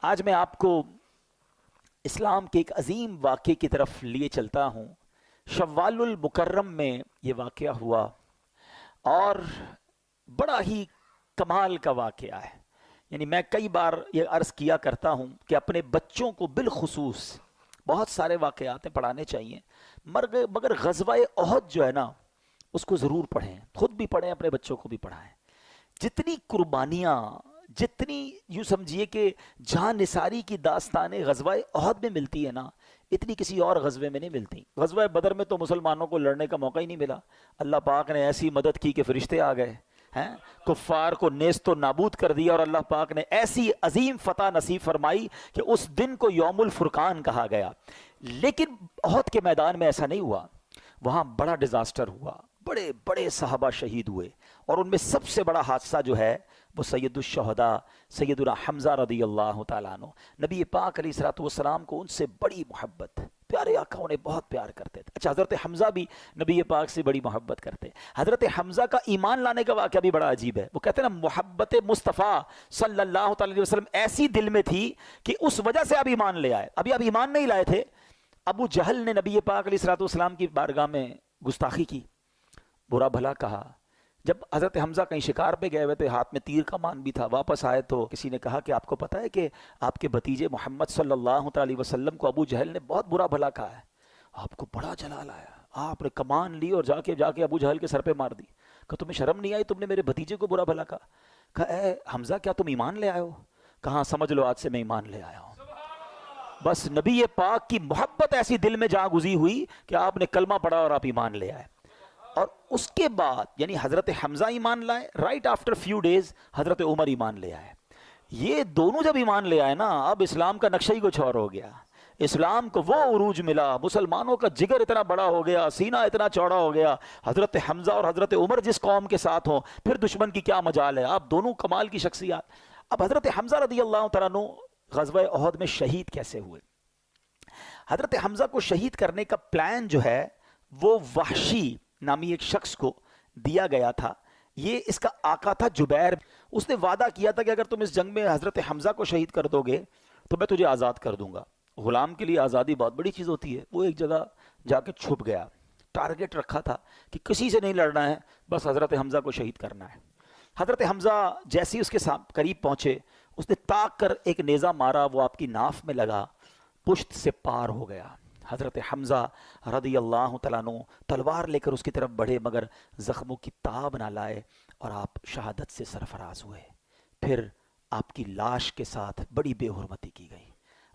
آج میں آپ کو اسلام کے ایک عظیم واقعے کی طرف لیے چلتا ہوں۔ شوال المکرم میں یہ واقعہ ہوا اور بڑا ہی کمال کا واقعہ ہے۔ یعنی میں کئی بار یہ عرض کیا کرتا ہوں کہ اپنے بچوں کو بالخصوص بہت سارے واقعات پڑھانے چاہیے، مگر غزوہ احد جو ہے نا اس کو ضرور پڑھیں، خود بھی پڑھیں، اپنے بچوں کو بھی پڑھائیں۔ جتنی قربانیاں، جتنی یوں سمجھیے کہ جہاں نثاری کی داستانیں غزوہ احد میں ملتی ہے نا، اتنی کسی اور غزوے میں نہیں ملتی۔ غزوہ بدر میں تو مسلمانوں کو لڑنے کا موقع ہی نہیں ملا، اللہ پاک نے ایسی مدد کی کہ فرشتے آ گئے ہیں، کفار کو نیست و نابود کر دیا، اور اللہ پاک نے ایسی عظیم فتح نصیب فرمائی کہ اس دن کو یوم الفرقان کہا گیا۔ لیکن احد کے میدان میں ایسا نہیں ہوا، وہاں بڑا ڈیزاسٹر ہوا، بڑے بڑے صحابہ شہید ہوئے، اور ان میں سب سے بڑا حادثہ جو ہے وہ سید الشہداء سیدنا حمزہ رضی اللہ تعالیٰ عنہ۔ نبی پاک علیہ الصلوۃ والسلام کو ان سے بڑی محبت، پیارے آقا انہیں بہت پیار کرتے تھے۔ اچھا، حضرت حمزہ بھی نبی پاک سے بڑی محبت کرتے۔ حضرت حمزہ کا ایمان لانے کا واقعہ بھی بڑا عجیب ہے۔ وہ کہتے ہیں نا، محبت مصطفیٰ صلی اللہ تعالی علیہ وسلم ایسی دل میں تھی کہ اس وجہ سے آپ ایمان لے آئے۔ ابھی آپ ایمان نہیں لائے تھے، ابو جہل نے نبی پاک علیہ الصلوۃ والسلام کی بارگاہ میں گستاخی کی، برا بھلا کہا۔ جب حضرت حمزہ کہیں شکار پہ گئے ہوئے تھے، ہاتھ میں تیر کا مان بھی تھا، واپس آئے تو کسی نے کہا کہ آپ کو پتہ ہے کہ آپ کے بھتیجے محمد صلی اللہ علیہ وسلم کو ابو جہل نے بہت برا بھلا کہا ہے۔ آپ کو بڑا جلال آیا، آپ نے کمان لی اور جا کے ابو جہل کے سر پہ مار دی۔ کہ تمہیں شرم نہیں آئی، تم نے میرے بھتیجے کو برا بھلا کہا۔ اے حمزہ، کیا تم ایمان لے آئے ہو؟ کہاں، سمجھ لو آج سے میں ایمان لے آیا ہوں۔ بس نبی پاک کی محبت ایسی دل میں جا گزی ہوئی کہ آپ نے کلمہ پڑھا اور آپ ایمان لے آئے۔ اور اس کے بعد یعنی حضرت حمزہ ایمان لائے، رائٹ آفٹر فیو ڈیز حضرت عمر ایمان لے آئے۔ یہ دونوں جب ایمان لے آئے نا، اب اسلام کا نقشہ ہی کچھ اور ہو گیا۔ اسلام کو وہ عروج ملا، مسلمانوں کا جگر اتنا بڑا ہو گیا، سینہ اتنا چوڑا ہو گیا۔ حضرت حمزہ اور حضرت عمر جس قوم کے ساتھ ہوں، پھر دشمن کی کیا مجال ہے۔ آپ دونوں کمال کی شخصیات۔ اب حضرت حمزہ رضی اللہ تعالیٰ عنہ غزوہ احد میں شہید کیسے ہوئے؟ حضرت حمزہ کو شہید کرنے کا پلان جو ہے وہ وحشی نامی ایک شخص کو دیا گیا تھا۔ یہ اس کا آقا تھا جبیر۔ اس نے وعدہ کیا تھا کہ اگر تم اس جنگ میں حضرت حمزہ کو شہید کر دو گے تو میں تجھے آزاد کر دوں گا۔ غلام کے لیے آزادی بہت بڑی چیز ہوتی ہے۔ وہ ایک جگہ جا کے چھپ گیا، ٹارگٹ رکھا تھا کہ کسی سے نہیں لڑنا ہے، بس حضرت حمزہ کو شہید کرنا ہے۔ حضرت حمزہ جیسے ہی اس کے قریب پہنچے، اس نے تاک کر ایک نیزہ مارا، وہ آپ کی ناف میں لگا، پشت سے پار ہو گیا۔ حضرت حمزہ رضی اللہ تعالیٰ عنہ تلوار لے کر اس کی طرف بڑھے، مگر زخموں کی تاب نہ لائے، اور آپ شہادت سے سرفراز ہوئے۔ پھر آپ کی لاش کے ساتھ بڑی بے حرمتی کی گئی،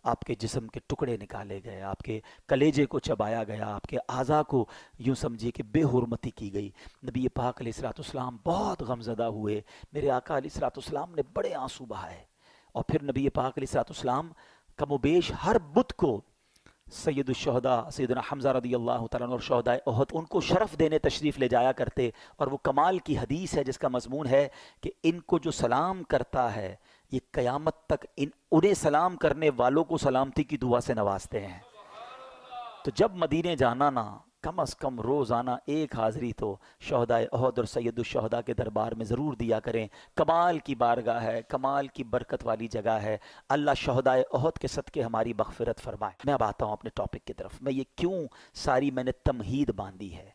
آپ کے جسم کے ٹکڑے نکالے گئے، آپ کے کلیجے کو چبایا گیا، آپ کے اعضاء کو یوں سمجھیے کہ بے حرمتی کی گئی۔ نبی پاک علیہ الصلوۃ والسلام بہت غمزدہ ہوئے، میرے آقا علیہ الصلوۃ والسلام نے بڑے آنسو بہائے۔ اور پھر نبی پاک علیہ الصلوۃ والسلام کم و بیش ہر بدھ کو سید الشہداء سیدنا حمزہ رضی اللہ تعالیٰ عنہ اور شہداء احد ان کو شرف دینے تشریف لے جایا کرتے۔ اور وہ کمال کی حدیث ہے جس کا مضمون ہے کہ ان کو جو سلام کرتا ہے یہ قیامت تک انہیں سلام کرنے والوں کو سلامتی کی دعا سے نوازتے ہیں۔ تو جب مدینے جانا نا، کم از کم روزانہ ایک حاضری تو شہداء احد اور سید الشہداء کے دربار میں ضرور دیا کریں۔ کمال کی بارگاہ ہے، کمال کی برکت والی جگہ ہے۔ اللہ شہداء احد کے صدقے ہماری مغفرت فرمائے۔ میں اب آتا ہوں اپنے ٹاپک کی طرف۔ میں یہ کیوں ساری میں نے تمہید باندھی ہے،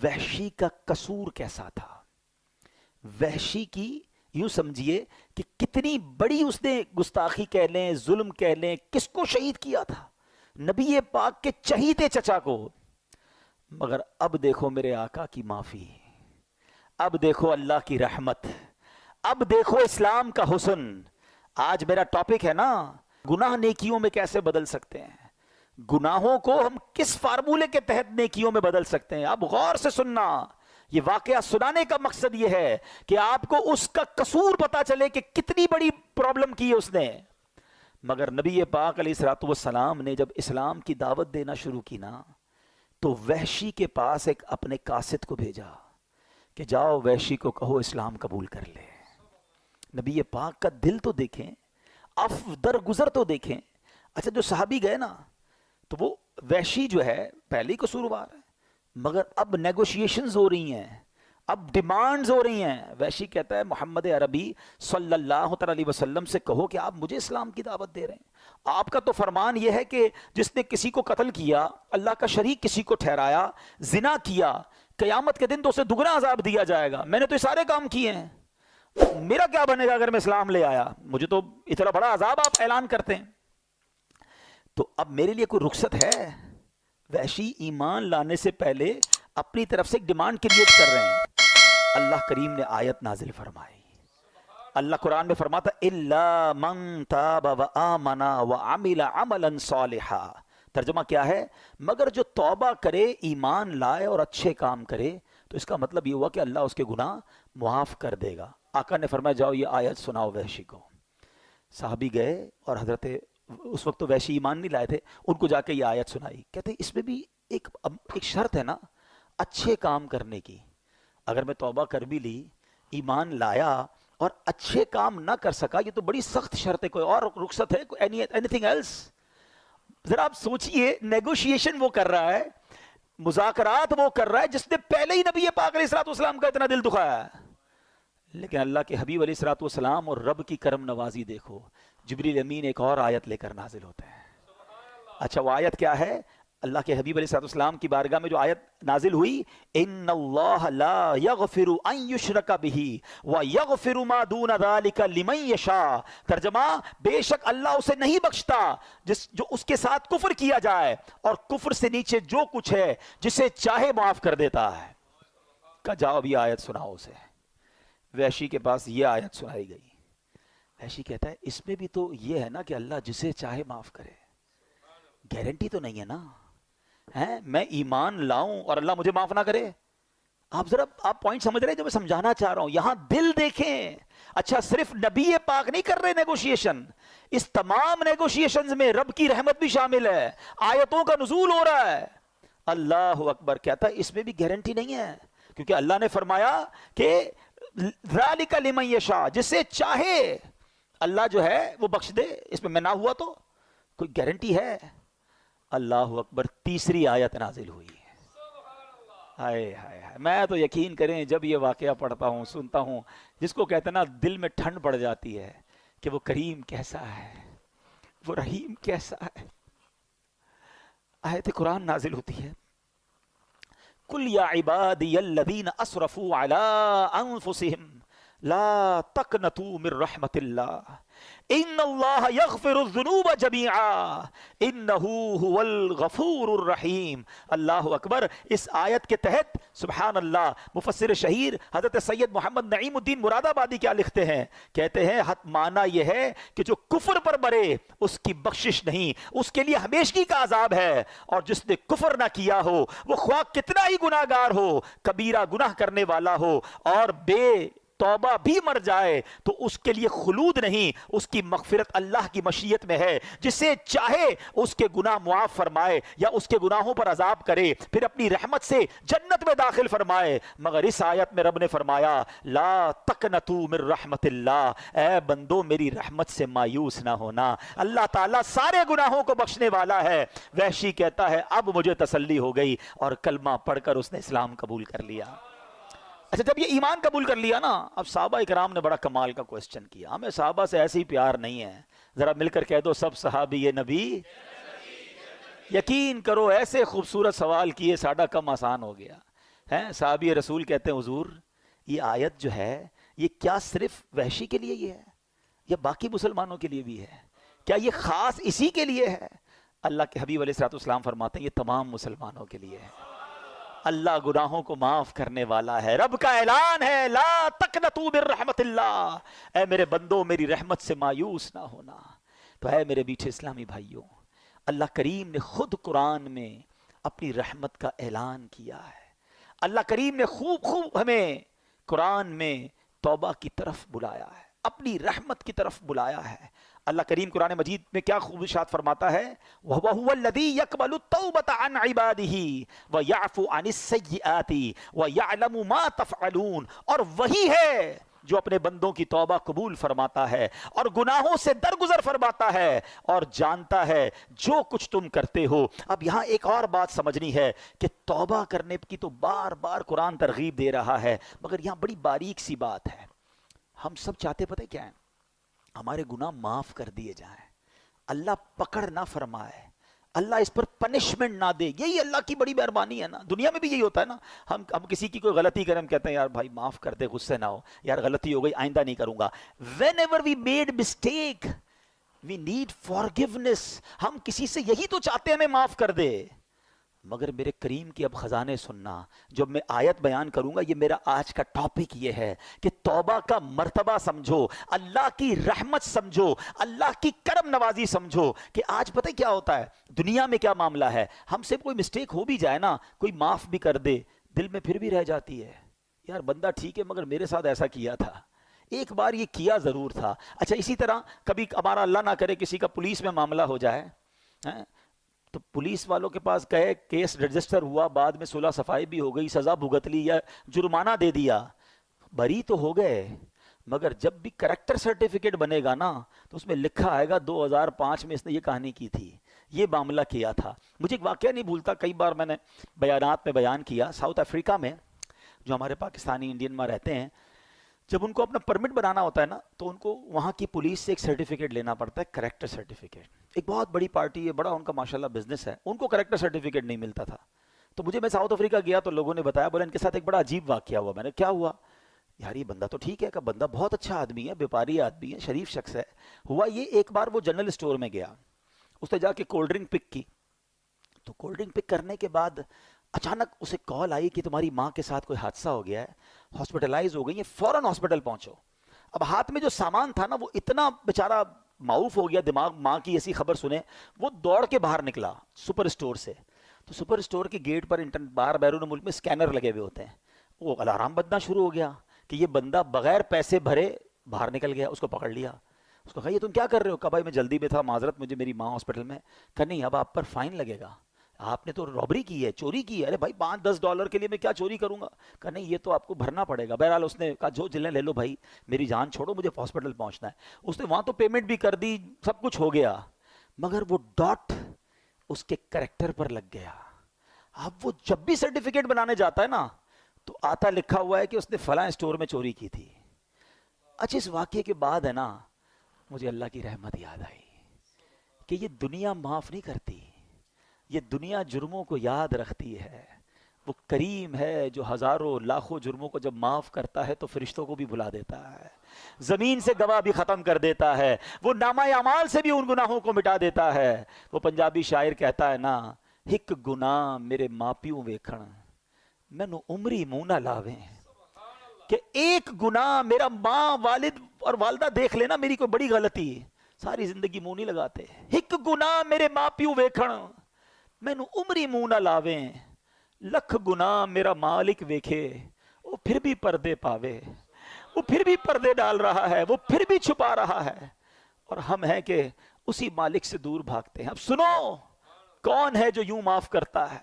وحشی کا قصور کیسا تھا؟ وحشی کی یوں سمجھیے کہ کتنی بڑی اس نے گستاخی کہہ لیں، ظلم کہہ لیں، کس کو شہید کیا تھا؟ نبی پاک کے چہیتے چچا کو۔ مگر اب دیکھو میرے آقا کی معافی، اب دیکھو اللہ کی رحمت، اب دیکھو اسلام کا حسن۔ آج میرا ٹاپک ہے نا، گناہ نیکیوں میں کیسے بدل سکتے ہیں، گناہوں کو ہم کس فارمولے کے تحت نیکیوں میں بدل سکتے ہیں۔ اب غور سے سننا، یہ واقعہ سنانے کا مقصد یہ ہے کہ آپ کو اس کا قصور پتا چلے کہ کتنی بڑی پرابلم کی ہے اس نے۔ مگر نبی پاک علیہ الصلوۃ والسلام نے جب اسلام کی دعوت دینا شروع کی نا، تو وحشی کے پاس ایک اپنے قاصد کو بھیجا کہ جاؤ وحشی کو کہو اسلام قبول کر لے۔ نبی پاک کا دل تو دیکھیں، درگزر تو دیکھیں۔ اچھا، جو صحابی گئے نا، تو وہ وحشی جو ہے پہلے ہی قصوروار ہے، مگر اب نیگوشیشنز ہو رہی ہیں، اب ڈیمانڈز ہو رہی ہیں. وحشی کہتا ہے محمد عربی صلی اللہ علیہ وسلم سے کہو کہ آپ مجھے اسلام کی دعوت دے رہے ہیں. آپ کا تو فرمان یہ ہے کہ جس نے کسی کو قتل کیا, اللہ کا شریک کسی کو ٹھہرایا, زنا کیا, قیامت کے دن تو اسے دگنا عذاب دیا جائے گا. میں نے تو یہ سارے کام کیے ہیں, میرا کیا بنے گا اگر میں اسلام لے آیا؟ مجھے تو اتنا بڑا عذاب آپ اعلان کرتے ہیں. تو اب میرے لیے کوئی رخصت ہے؟ وحشی ایمان لانے سے پہلے اپنی طرف سے ایک ڈیمانڈ کریٹ کر رہے ہیں. اللہ کریم نے آیت نازل فرمائی. اللہ قرآن میں فرماتا الا من تاب وآمن وعمل عملا صالحا. ترجمہ کیا ہے؟ مگر جو توبہ کرے, ایمان لائے اور اچھے کام کرے. تو اس کا مطلب یہ ہوا کہ اللہ اس کے گناہ معاف کر دے گا. آقا نے فرمایا جاؤ یہ آیت سناؤ وحشی کو. صحابی گئے اور حضرت, اس وقت تو وحشی ایمان نہیں لائے تھے, ان کو جا کے یہ آیت سنائی. کہتے ہیں اس میں بھی ایک شرط ہے نا اچھے کام کرنے کی. اگر میں توبہ کر بھی لی, ایمان لایا اور اچھے کام نہ کر سکا, یہ تو بڑی سخت شرط ہے. کوئی اور رخصت ہے؟ کوئی اینی تھنگ ایلس؟ ذرا آپ سوچئے, نیگوشیشن وہ کر رہا ہے, مذاکرات وہ کر رہا ہے جس نے پہلے ہی نبی پاک علیہ الصلوۃ والسلام کا اتنا دل دکھایا ہے. لیکن اللہ کے حبیب علیہ الصلوۃ والسلام اور رب کی کرم نوازی دیکھو, جبریل امین ایک اور آیت لے کر نازل ہوتے ہیں. اچھا وہ آیت کیا ہے؟ اللہ کے حبیب علیہ الصلوۃ والسلام کی بارگاہ میں جو آیت نازل ہوئی, ان اللہ لا یغفر ان یشرک بہ ویغفر ما دون ذلک لمن یشاء. ترجمہ, بے شک اللہ اسے نہیں بخشتا جو اس کے ساتھ کفر کیا جائے, اور کفر سے نیچے جو کچھ ہے جسے چاہے معاف کر دیتا ہے. کہ جاؤ اب یہ آیت سناؤ اسے. وحشی کے پاس یہ آیت سنائی گئی. وحشی کہتا ہے اس میں بھی تو یہ ہے نا کہ اللہ جسے چاہے معاف کرے. گارنٹی تو نہیں ہے نا, میں ایمان لاؤں اور اللہ مجھے معاف نہ کرے. آپ ذرا آپ پوائنٹ سمجھ رہے ہیں جو میں سمجھانا چاہ رہا ہوں. یہاں دل دیکھیں. اچھا صرف نبی پاک نہیں کر رہے نیگوشیشن, اس تمام نیگوشیشنز میں رب کی رحمت بھی شامل ہے, آیتوں کا نزول ہو رہا ہے. اللہ اکبر. کہتا ہے اس میں بھی گارنٹی نہیں ہے, کیونکہ اللہ نے فرمایا کہ ذالک لمن یشاء, جسے چاہے اللہ جو ہے وہ بخش دے. اس میں نہ ہوا تو کوئی گارنٹی ہے؟ اللہ اکبر. تیسری آیت نازل ہوئی. ہائے ہائے ہائے, میں تو یقین کریں جب یہ واقعہ پڑھتا ہوں, سنتا ہوں, جس کو کہتے ہیں نا دل میں ٹھنڈ پڑ جاتی ہے کہ وہ کریم کیسا ہے, وہ رحیم کیسا ہے. آیت قرآن نازل ہوتی ہے, قل یا عبادی الذین اسرفوا علی انفسہم لا تقنطوا من رحمت اللہ ان اللہ یغفر الذنوب جمیعا انہ هو الغفور الرحیم. اللہ اکبر. اس آیت کے تحت سبحان اللہ مفسر شہیر حضرت سید محمد نعیم الدین مراد آبادی کیا لکھتے ہیں؟ کہتے ہیں معنی یہ ہے کہ جو کفر پر مرے اس کی بخشش نہیں, اس کے لیے ہمیشگی کا عذاب ہے. اور جس نے کفر نہ کیا ہو, وہ خواہ کتنا ہی گناہ گار ہو, کبیرہ گناہ کرنے والا ہو, اور بے توبہ بھی مر جائے تو اس کے لیے خلود نہیں, اس کی مغفرت اللہ کی مشیت میں ہے. جسے چاہے اس کے گناہ معاف فرمائے یا اس کے گناہوں پر عذاب کرے, پھر اپنی رحمت سے جنت میں داخل فرمائے. مگر اس آیت میں رب نے فرمایا لا تقنطوا من رحمت اللہ, اے بندو میری رحمت سے مایوس نہ ہونا, اللہ تعالیٰ سارے گناہوں کو بخشنے والا ہے. وحشی کہتا ہے اب مجھے تسلی ہو گئی, اور کلمہ پڑھ کر اس نے اسلام قبول کر لیا. اچھا جب یہ ایمان قبول کر لیا نا, اب صحابہ اکرام نے بڑا کمال کا کوسچن کیا. ہمیں صحابہ سے ایسے ہی پیار نہیں ہے, ذرا مل کر کہہ دو سب صحابی یہ نبی. یقین کرو ایسے خوبصورت سوال کیے ساڈا کم آسان ہو گیا ہے. صحابی رسول کہتے ہیں حضور یہ آیت جو ہے یہ کیا صرف وحشی کے لیے یہ ہے یا باقی مسلمانوں کے لیے بھی ہے؟ کیا یہ خاص اسی کے لیے ہے؟ اللہ کے حبیب علیہ الصلوۃ والسلام فرماتے ہیں یہ تمام مسلمانوں کے لیے ہے. اللہ گناہوں کو معاف کرنے والا ہے. رب کا اعلان ہے لا تقنطوا من رحمت اللہ, اے میرے بندو میری رحمت سے مایوس نہ ہونا. تو اے میرے میٹھے اسلامی بھائیوں, اللہ کریم نے خود قرآن میں اپنی رحمت کا اعلان کیا ہے. اللہ کریم نے خوب ہمیں قرآن میں توبہ کی طرف بلایا ہے, اپنی رحمت کی طرف بلایا ہے. اللہ کریم قرآن مجید میں کیا خوب ارشاد فرماتا ہے, وَهُوَ الَّذِي يَقْبَلُ التَّوْبَةَ عَنْ عِبَادِهِ وَيَعْفُو عَنِ السَّيِّئَاتِ وَيَعْلَمُ مَا تَفْعَلُونَ. اور وہی ہے جو اپنے بندوں کی توبہ قبول فرماتا ہے اور گناہوں سے درگزر فرماتا ہے اور جانتا ہے جو کچھ تم کرتے ہو. اب یہاں ایک اور بات سمجھنی ہے کہ توبہ کرنے کی تو بار بار قرآن ترغیب دے رہا ہے، مگر یہاں بڑی باریک سی بات ہے. ہم سب چاہتے پتہ کیا ہے؟ ہمارے گناہ معاف کر دیے جائیں، اللہ پکڑ نہ فرمائے، اللہ اس پر پنشمنٹ نہ دے. یہی اللہ کی بڑی مہربانی ہے نا. دنیا میں بھی یہی ہوتا ہے نا. ہم کسی کی کوئی غلطی کریں، ہم کہتے ہیں یار بھائی معاف کر دے، غصے نہ ہو، یار غلطی ہو گئی آئندہ نہیں کروں گا. whenever we made mistake we need forgiveness. ہم کسی سے یہی تو چاہتے ہیں ہمیں معاف کر دے. مگر میرے کریم کی اب خزانے سننا. جب میں آیت بیان کروں گا، یہ میرا آج کا ٹاپک یہ ہے کہ توبہ کا مرتبہ سمجھو، اللہ کی رحمت سمجھو، اللہ کی کرم نوازی سمجھو. کہ آج پتہ کیا ہوتا ہے دنیا میں، کیا معاملہ ہے؟ ہم سے کوئی مسٹیک ہو بھی جائے نا، کوئی معاف بھی کر دے، دل میں پھر بھی رہ جاتی ہے یار بندہ ٹھیک ہے مگر میرے ساتھ ایسا کیا تھا، ایک بار یہ کیا ضرور تھا. اچھا اسی طرح کبھی ہمارا اللہ نہ کرے کسی کا پولیس میں معاملہ ہو جائے، تو پولیس والوں کے پاس گئے، کیس رجسٹر ہوا، بعد میں صلح صفائی بھی ہو گئی، سزا بھگت لی یا جرمانہ دے دیا، بری تو ہو گئے. مگر جب بھی کریکٹر سرٹیفکیٹ بنے گا نا تو اس میں لکھا آئے گا 2005 میں اس نے یہ کہانی کی تھی، یہ معاملہ کیا تھا. مجھے ایک واقعہ نہیں بھولتا، کئی بار میں نے بیانات میں بیان کیا. ساؤتھ افریقہ میں جو ہمارے پاکستانی انڈین میں رہتے ہیں، جب ان کو اپنا پرمٹ بنانا ہوتا ہے نا تو ان کو وہاں کی پولیس سے ایک سرٹیفکیٹ لینا پڑتا ہے، کریکٹر سرٹیفکیٹ. ایک بہت بڑی پارٹی ہے، بڑا ان کا ماشاءاللہ بزنس ہے، ان کو کریکٹر سرٹیفکیٹ نہیں ملتا تھا. تو میں ساؤتھ افریقہ گیا تو لوگوں نے بتایا، بولے ان کے ساتھ ایک بڑا عجیب واقعہ ہوا. میں نے کیا ہوا؟ یار یہ بندہ تو ٹھیک ہے، کہ بندہ بہت اچھا آدمی ہے، بیپاری آدمی ہے، شریف شخص ہے. ہوا یہ ایک بار وہ جنرل اسٹور میں گیا، اس نے جا کے کولڈ ڈرنک پک کی. تو کولڈ ڈرنک پک کرنے کے بعد اچانک اسے کال آئی کہ تمہاری ماں کے ساتھ کوئی حادثہ ہو گیا ہے، ہاسپٹلائز ہو گئی ہے، فوراً ہاسپٹل پہنچو. اب ہاتھ میں جو سامان تھا نا وہ اتنا بیچارہ معروف ہو گیا دماغ، ماں کی ایسی خبر سنے وہ دوڑ کے باہر نکلا سپر اسٹور سے. تو سپر اسٹور کے گیٹ پر باہر بیرون ملک میں سکینر لگے ہوئے ہوتے ہیں. وہ الارم بجنا شروع ہو گیا کہ یہ بندہ بغیر پیسے بھرے باہر نکل گیا. اس کو پکڑ لیا، اس کو کہا یہ تم کیا کر رہے ہو؟ کہا بھائی میں جلدی میں تھا، معذرت، مجھے میری ماں ہاسپٹل میں. کہا نہیں اب آپ پر فائن لگے گا، آپ نے تو رابری کی ہے، چوری کی ہے. ارے بھائی $5-10 کے لیے میں کیا چوری کروں گا؟ کہا نہیں یہ تو آپ کو بھرنا پڑے گا. بہرحال اس نے کہا جو جلیں لے لو بھائی، میری جان چھوڑو، مجھے ہاسپٹل پہنچنا ہے. اس نے وہاں تو پیمنٹ بھی کر دی، سب کچھ ہو گیا، مگر وہ ڈاٹ اس کے کریکٹر پر لگ گیا. اب وہ جب بھی سرٹیفکیٹ بنانے جاتا ہے نا تو آتا لکھا ہوا ہے کہ اس نے فلاں اسٹور میں چوری کی تھی. اچھا اس واقعے کے بعد ہے نا مجھے اللہ کی رحمت یاد آئی کہ یہ دنیا معاف نہیں کرتی، یہ دنیا جرموں کو یاد رکھتی ہے. وہ کریم ہے جو ہزاروں لاکھوں جرموں کو جب معاف کرتا ہے تو فرشتوں کو بھی بلا دیتا ہے، زمین سے گواہ بھی ختم کر دیتا ہے، وہ نامہ اعمال سے بھی ان گناہوں کو مٹا دیتا ہے. وہ پنجابی شاعر کہتا ہے نا، ایک گناہ میرے ماں پیوں ویکھن مینوں عمری منہ نہ لاویں. کہ ایک گناہ میرا ماں والد اور والدہ دیکھ لینا میری کوئی بڑی غلطی، ساری زندگی منہ نہیں لگاتے. ایک گناہ میرے ماں پیوں ویکھن مینوں عمری منہ نہ لاویں، لکھ گناہ میرا مالک ویکھے وہ پھر بھی پردے پاوے. وہ پھر بھی پردے ڈال رہا ہے، وہ پھر بھی چھپا رہا ہے، اور ہم ہیں کہ اسی مالک سے دور بھاگتے ہیں. اب سنو، کون ہے جو یوں معاف کرتا ہے؟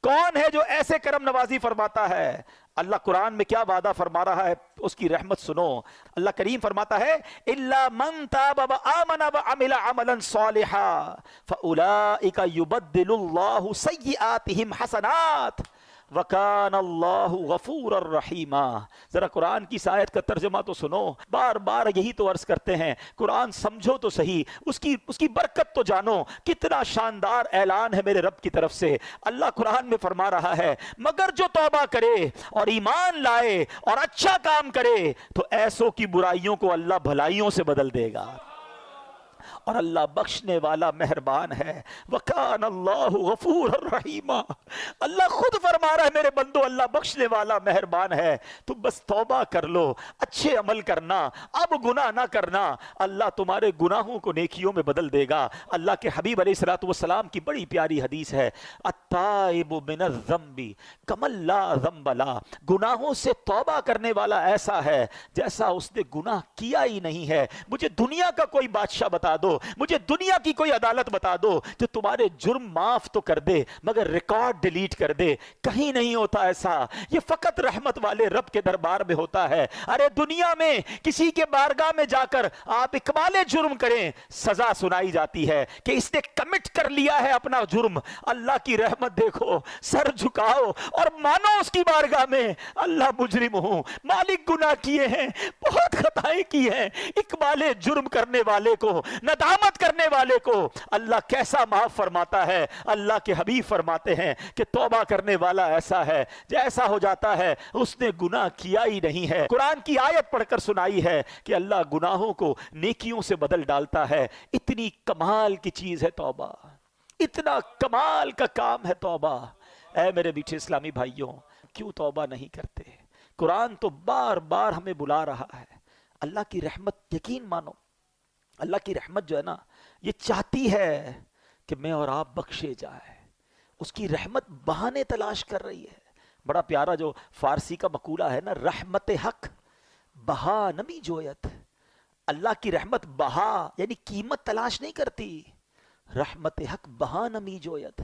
کون ہے جو ایسے کرم نوازی فرماتا ہے؟ اللہ قرآن میں کیا وعدہ فرما رہا ہے، اس کی رحمت سنو. اللہ کریم فرماتا ہے إِلَّا مَن تَابَ وَآمَنَ وَعَمِلَ عَمَلًا صَالِحًا فَأُولَئِكَ يُبَدِّلُ اللَّهُ سَيِّئَاتِهِمْ حَسَنَاتٍ وَكَانَ اللَّهُ غَفُورًا رَحِيمًا. ذرا قرآن کی اس آیت کا ترجمہ تو سنو. بار بار یہی تو عرض کرتے ہیں، قرآن سمجھو تو صحیح، اس کی برکت تو جانو. کتنا شاندار اعلان ہے میرے رب کی طرف سے. اللہ قرآن میں فرما رہا ہے مگر جو توبہ کرے اور ایمان لائے اور اچھا کام کرے تو ایسوں کی برائیوں کو اللہ بھلائیوں سے بدل دے گا، اور اللہ بخشنے والا مہربان ہے. وَكَانَ اللَّهُ غَفُورًا رَحِيمًا. اللہ خود فرما رہا ہے میرے بندو اللہ بخشنے والا مہربان ہے. تم بس توبہ کر لو، اچھے عمل کرنا، اب گناہ نہ کرنا، اللہ تمہارے گناہوں کو نیکیوں میں بدل دے گا. اللہ کے حبیب علیہ الصلوۃ والسلام کی بڑی پیاری حدیث ہے، التائب من الذنب کمن لا ذنب له. گناہوں سے توبہ کرنے والا ایسا ہے جیسا اس نے گناہ کیا ہی نہیں ہے. مجھے دنیا کا کوئی بادشاہ بتا دو مجھے دنیا کی کوئی عدالت بتا دو جو تمہارے جرم معاف تو کر دے مگر ریکارڈ ڈیلیٹ کر دے. کہیں نہیں ہوتا ایسا, یہ فقط رحمت والے رب کے دربار میں ہوتا ہے. ارے دنیا میں کسی کے بارگاہ میں جا کر آپ اقبال جرم کریں, سزا سنائی جاتی ہے کہ اس نے کمٹ کر لیا ہے اپنا جرم. اللہ کی رحمت دیکھو, سر جھکاؤ اور مانو اس کی بارگاہ میں, اللہ مجرم ہوں, مالک گناہ کیے ہیں, بہت خطائیں کی ہیں. اقبال جرم کرنے والے کو, ندامت کرنے والے کو اللہ کیسا معاف فرماتا ہے. اللہ کے حبیب فرماتے ہیں کہ توبہ کرنے والا ایسا ہے جیسا ہو جاتا ہے اس نے گناہ کیا ہی نہیں ہے. قرآن کی آیت پڑھ کر سنائی ہے کہ اللہ گناہوں کو نیکیوں سے بدل ڈالتا ہے. اتنی کمال کی چیز ہے توبہ, اتنا کمال کا کام ہے توبہ. اے میرے میٹھے اسلامی بھائیوں, کیوں توبہ نہیں کرتے؟ قرآن تو بار بار ہمیں بلا رہا ہے. اللہ کی رحمت, یقین مانو اللہ کی رحمت جو ہے نا یہ چاہتی ہے کہ میں اور آپ بخشے جائیں. اس کی رحمت بہانے تلاش کر رہی ہے. بڑا پیارا جو فارسی کا مقولہ ہے نا, رحمت حق بہا نمی جویت. اللہ کی رحمت بہا یعنی قیمت تلاش نہیں کرتی, رحمت حق بہا نمی جویت.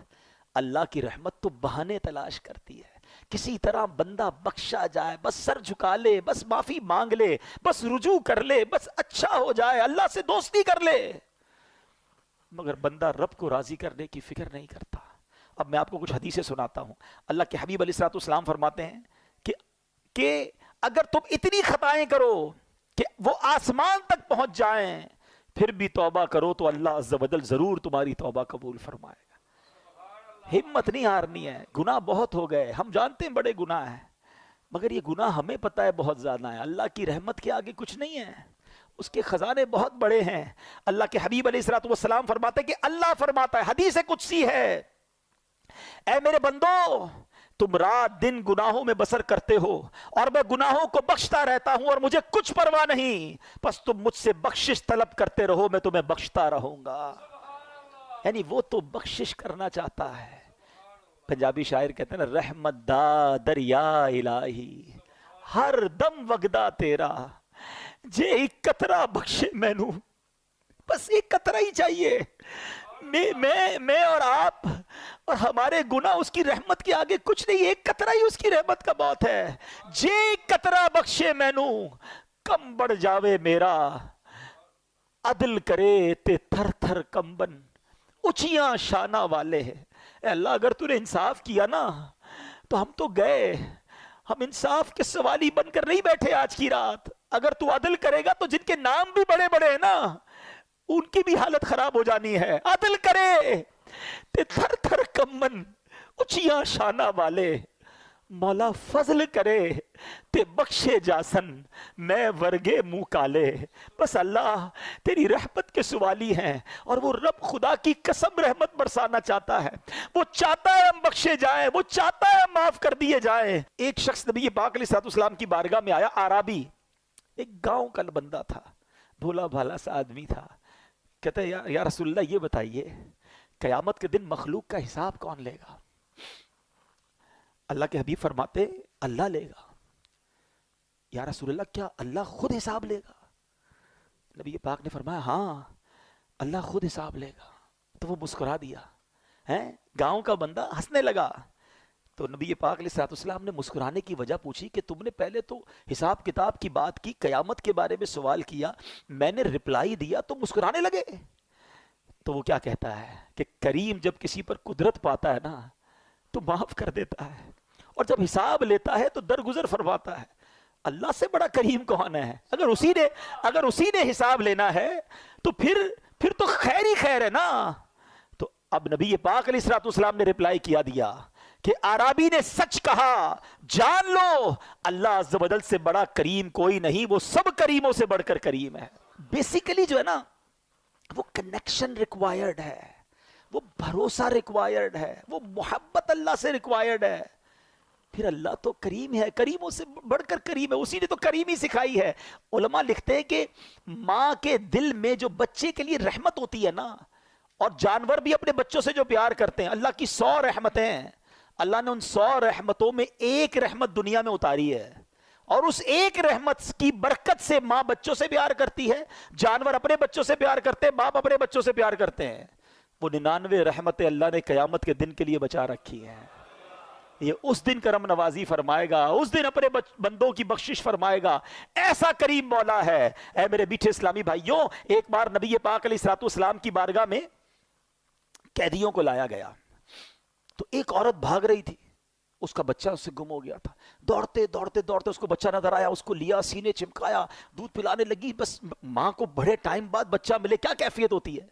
اللہ کی رحمت تو بہانے تلاش کرتی ہے. کسی طرح بندہ بخشا جائے, بس سر جھکا لے, بس معافی مانگ لے, بس رجوع کر لے, بس اچھا ہو جائے, اللہ سے دوستی کر لے. مگر بندہ رب کو راضی کرنے کی فکر نہیں کرتا. اب میں آپ کو کچھ حدیثیں سناتا ہوں. اللہ کے حبیب علیہ السلام فرماتے ہیں کہ اگر تم اتنی خطائیں کرو کہ وہ آسمان تک پہنچ جائیں پھر بھی توبہ کرو تو اللہ عز و جل ضرور تمہاری توبہ قبول فرمائے گا. ہمت نہیں ہارنی ہے. گناہ بہت ہو گئے, ہم جانتے ہیں بڑے گناہ ہیں, مگر یہ گناہ ہمیں پتہ ہے بہت زیادہ ہے. اللہ کی رحمت کے آگے کچھ نہیں ہے, اس کے خزانے بہت بڑے ہیں. اللہ کے حبیب علیہ السلام فرماتے ہیں کہ اللہ فرماتا ہے, حدیث قدسی ہے, اے میرے بندو تم رات دن گناہوں میں بسر کرتے ہو اور میں گناہوں کو بخشتا رہتا ہوں اور مجھے کچھ پرواہ نہیں, بس تم مجھ سے بخشش طلب کرتے رہو, میں تمہیں بخشتا رہوں گا. یعنی وہ تو بخشش کرنا چاہتا ہے. پنجابی شاعر کہتے ہیں نا, رحمت دا دریا الہی ہر دم وگدا تیرا, جے ایک قطرہ بخشے مینوں, بس ایک قطرہ ہی چاہیے. میں اور آپ اور ہمارے گناہ اس کی رحمت کے آگے کچھ نہیں, ایک قطرہ ہی اس کی رحمت کا بہت ہے. جے ایک قطرہ بخشے مینوں کم بڑھ جاوے میرا, عدل کرے تے تھر تھر کمبن اچیاں شانہ والے. اے اللہ اگر تو نے انصاف کیا نا تو ہم تو گئے, ہم انصاف کے سوالی بن کر نہیں بیٹھے آج کی رات. اگر تو عدل کرے گا تو جن کے نام بھی بڑے بڑے ہیں نا ان کی بھی حالت خراب ہو جانی ہے. عدل کرے تے تھر تھر کمبن اچیاں شانہ والے, مولا فضل کرے تے بخشے جاسن میں ورگے منہ کالے. بس اللہ تیری رحمت کے سوالی ہیں اور وہ رب خدا کی قسم رحمت برسانا چاہتا ہے. وہ چاہتا ہے ہم بخشے جائیں, وہ چاہتا ہے ہم معاف کر دیے جائیں. ایک شخص نبی پاک علیہ السلام کی بارگاہ میں آیا, عربی, ایک گاؤں کا بندہ تھا, بھولا بھالا سا آدمی تھا. کہتا ہے یا رسول اللہ یہ بتائیے قیامت کے دن مخلوق کا حساب کون لے گا؟ اللہ کے حبیب فرماتے اللہ لے گا. یا رسول اللہ کیا اللہ خود حساب لے گا؟ نبی پاک نے فرمایا ہاں اللہ خود حساب لے گا. تو وہ مسکرا دیا, گاؤں کا بندہ ہنسنے لگا. تو نبی پاک علیہ السلام نے مسکرانے کی وجہ پوچھی کہ تم نے پہلے تو حساب کتاب کی بات کی, قیامت کے بارے میں سوال کیا, میں نے رپلائی دیا تو مسکرانے لگے. تو وہ کیا کہتا ہے کہ کریم جب کسی پر قدرت پاتا ہے نا تو معاف کر دیتا ہے, اور جب حساب لیتا ہے تو درگزر فرماتا ہے. اللہ سے بڑا کریم کون ہے؟ اگر اسی نے حساب لینا ہے تو پھر تو خیر ہی خیر ہے نا. تو اب نبی پاک علیہ السلام نے رپلائی کیا دیا کہ عربی نے سچ کہا, جان لو اللہ عز و جل سے بڑا کریم کوئی نہیں, وہ سب کریموں سے بڑھ کر کریم ہے. بیسیکلی جو ہے نا وہ کنیکشن ریکوائرڈ ہے, وہ بھروسہ ریکوائرڈ ہے, وہ محبت اللہ سے ریکوائرڈ ہے. پھر اللہ تو کریم ہے, کریموں سے بڑھ کر کریم ہے, اسی نے تو کریمی سکھائی ہے. علماء لکھتے ہیں کہ ماں کے دل میں جو بچے کے لیے رحمت ہوتی ہے نا, اور جانور بھی اپنے بچوں سے جو پیار کرتے ہیں, اللہ کی 100 رحمتیں ہیں, اللہ نے ان 100 رحمتوں میں ایک رحمت دنیا میں اتاری ہے, اور اس ایک رحمت کی برکت سے ماں بچوں سے پیار کرتی ہے، جانور اپنے بچوں سے پیار کرتے ہیں، باپ اپنے بچوں سے پیار کرتے ہیں. وہ 99 رحمتیں اللہ نے قیامت کے دن کے لیے بچا رکھی ہیں. یہ اس دن کرم نوازی فرمائے گا، اس دن اپنے بندوں کی بخشش فرمائے گا. ایسا کریم مولا ہے. اے میرے میٹھے اسلامی بھائیوں، ایک بار نبی پاک علیہ الصلوۃ والسلام کی بارگاہ میں قیدیوں کو لایا گیا تو ایک عورت بھاگ رہی تھی، اس کا بچہ اس سے گم ہو گیا تھا. دوڑتے دوڑتے دوڑتے اس کو بچہ نظر آیا، اس کو لیا، سینے چمکایا، دودھ پلانے لگی. بس ماں کو بڑے ٹائم بعد بچہ ملے، کیا کیفیت ہوتی ہے.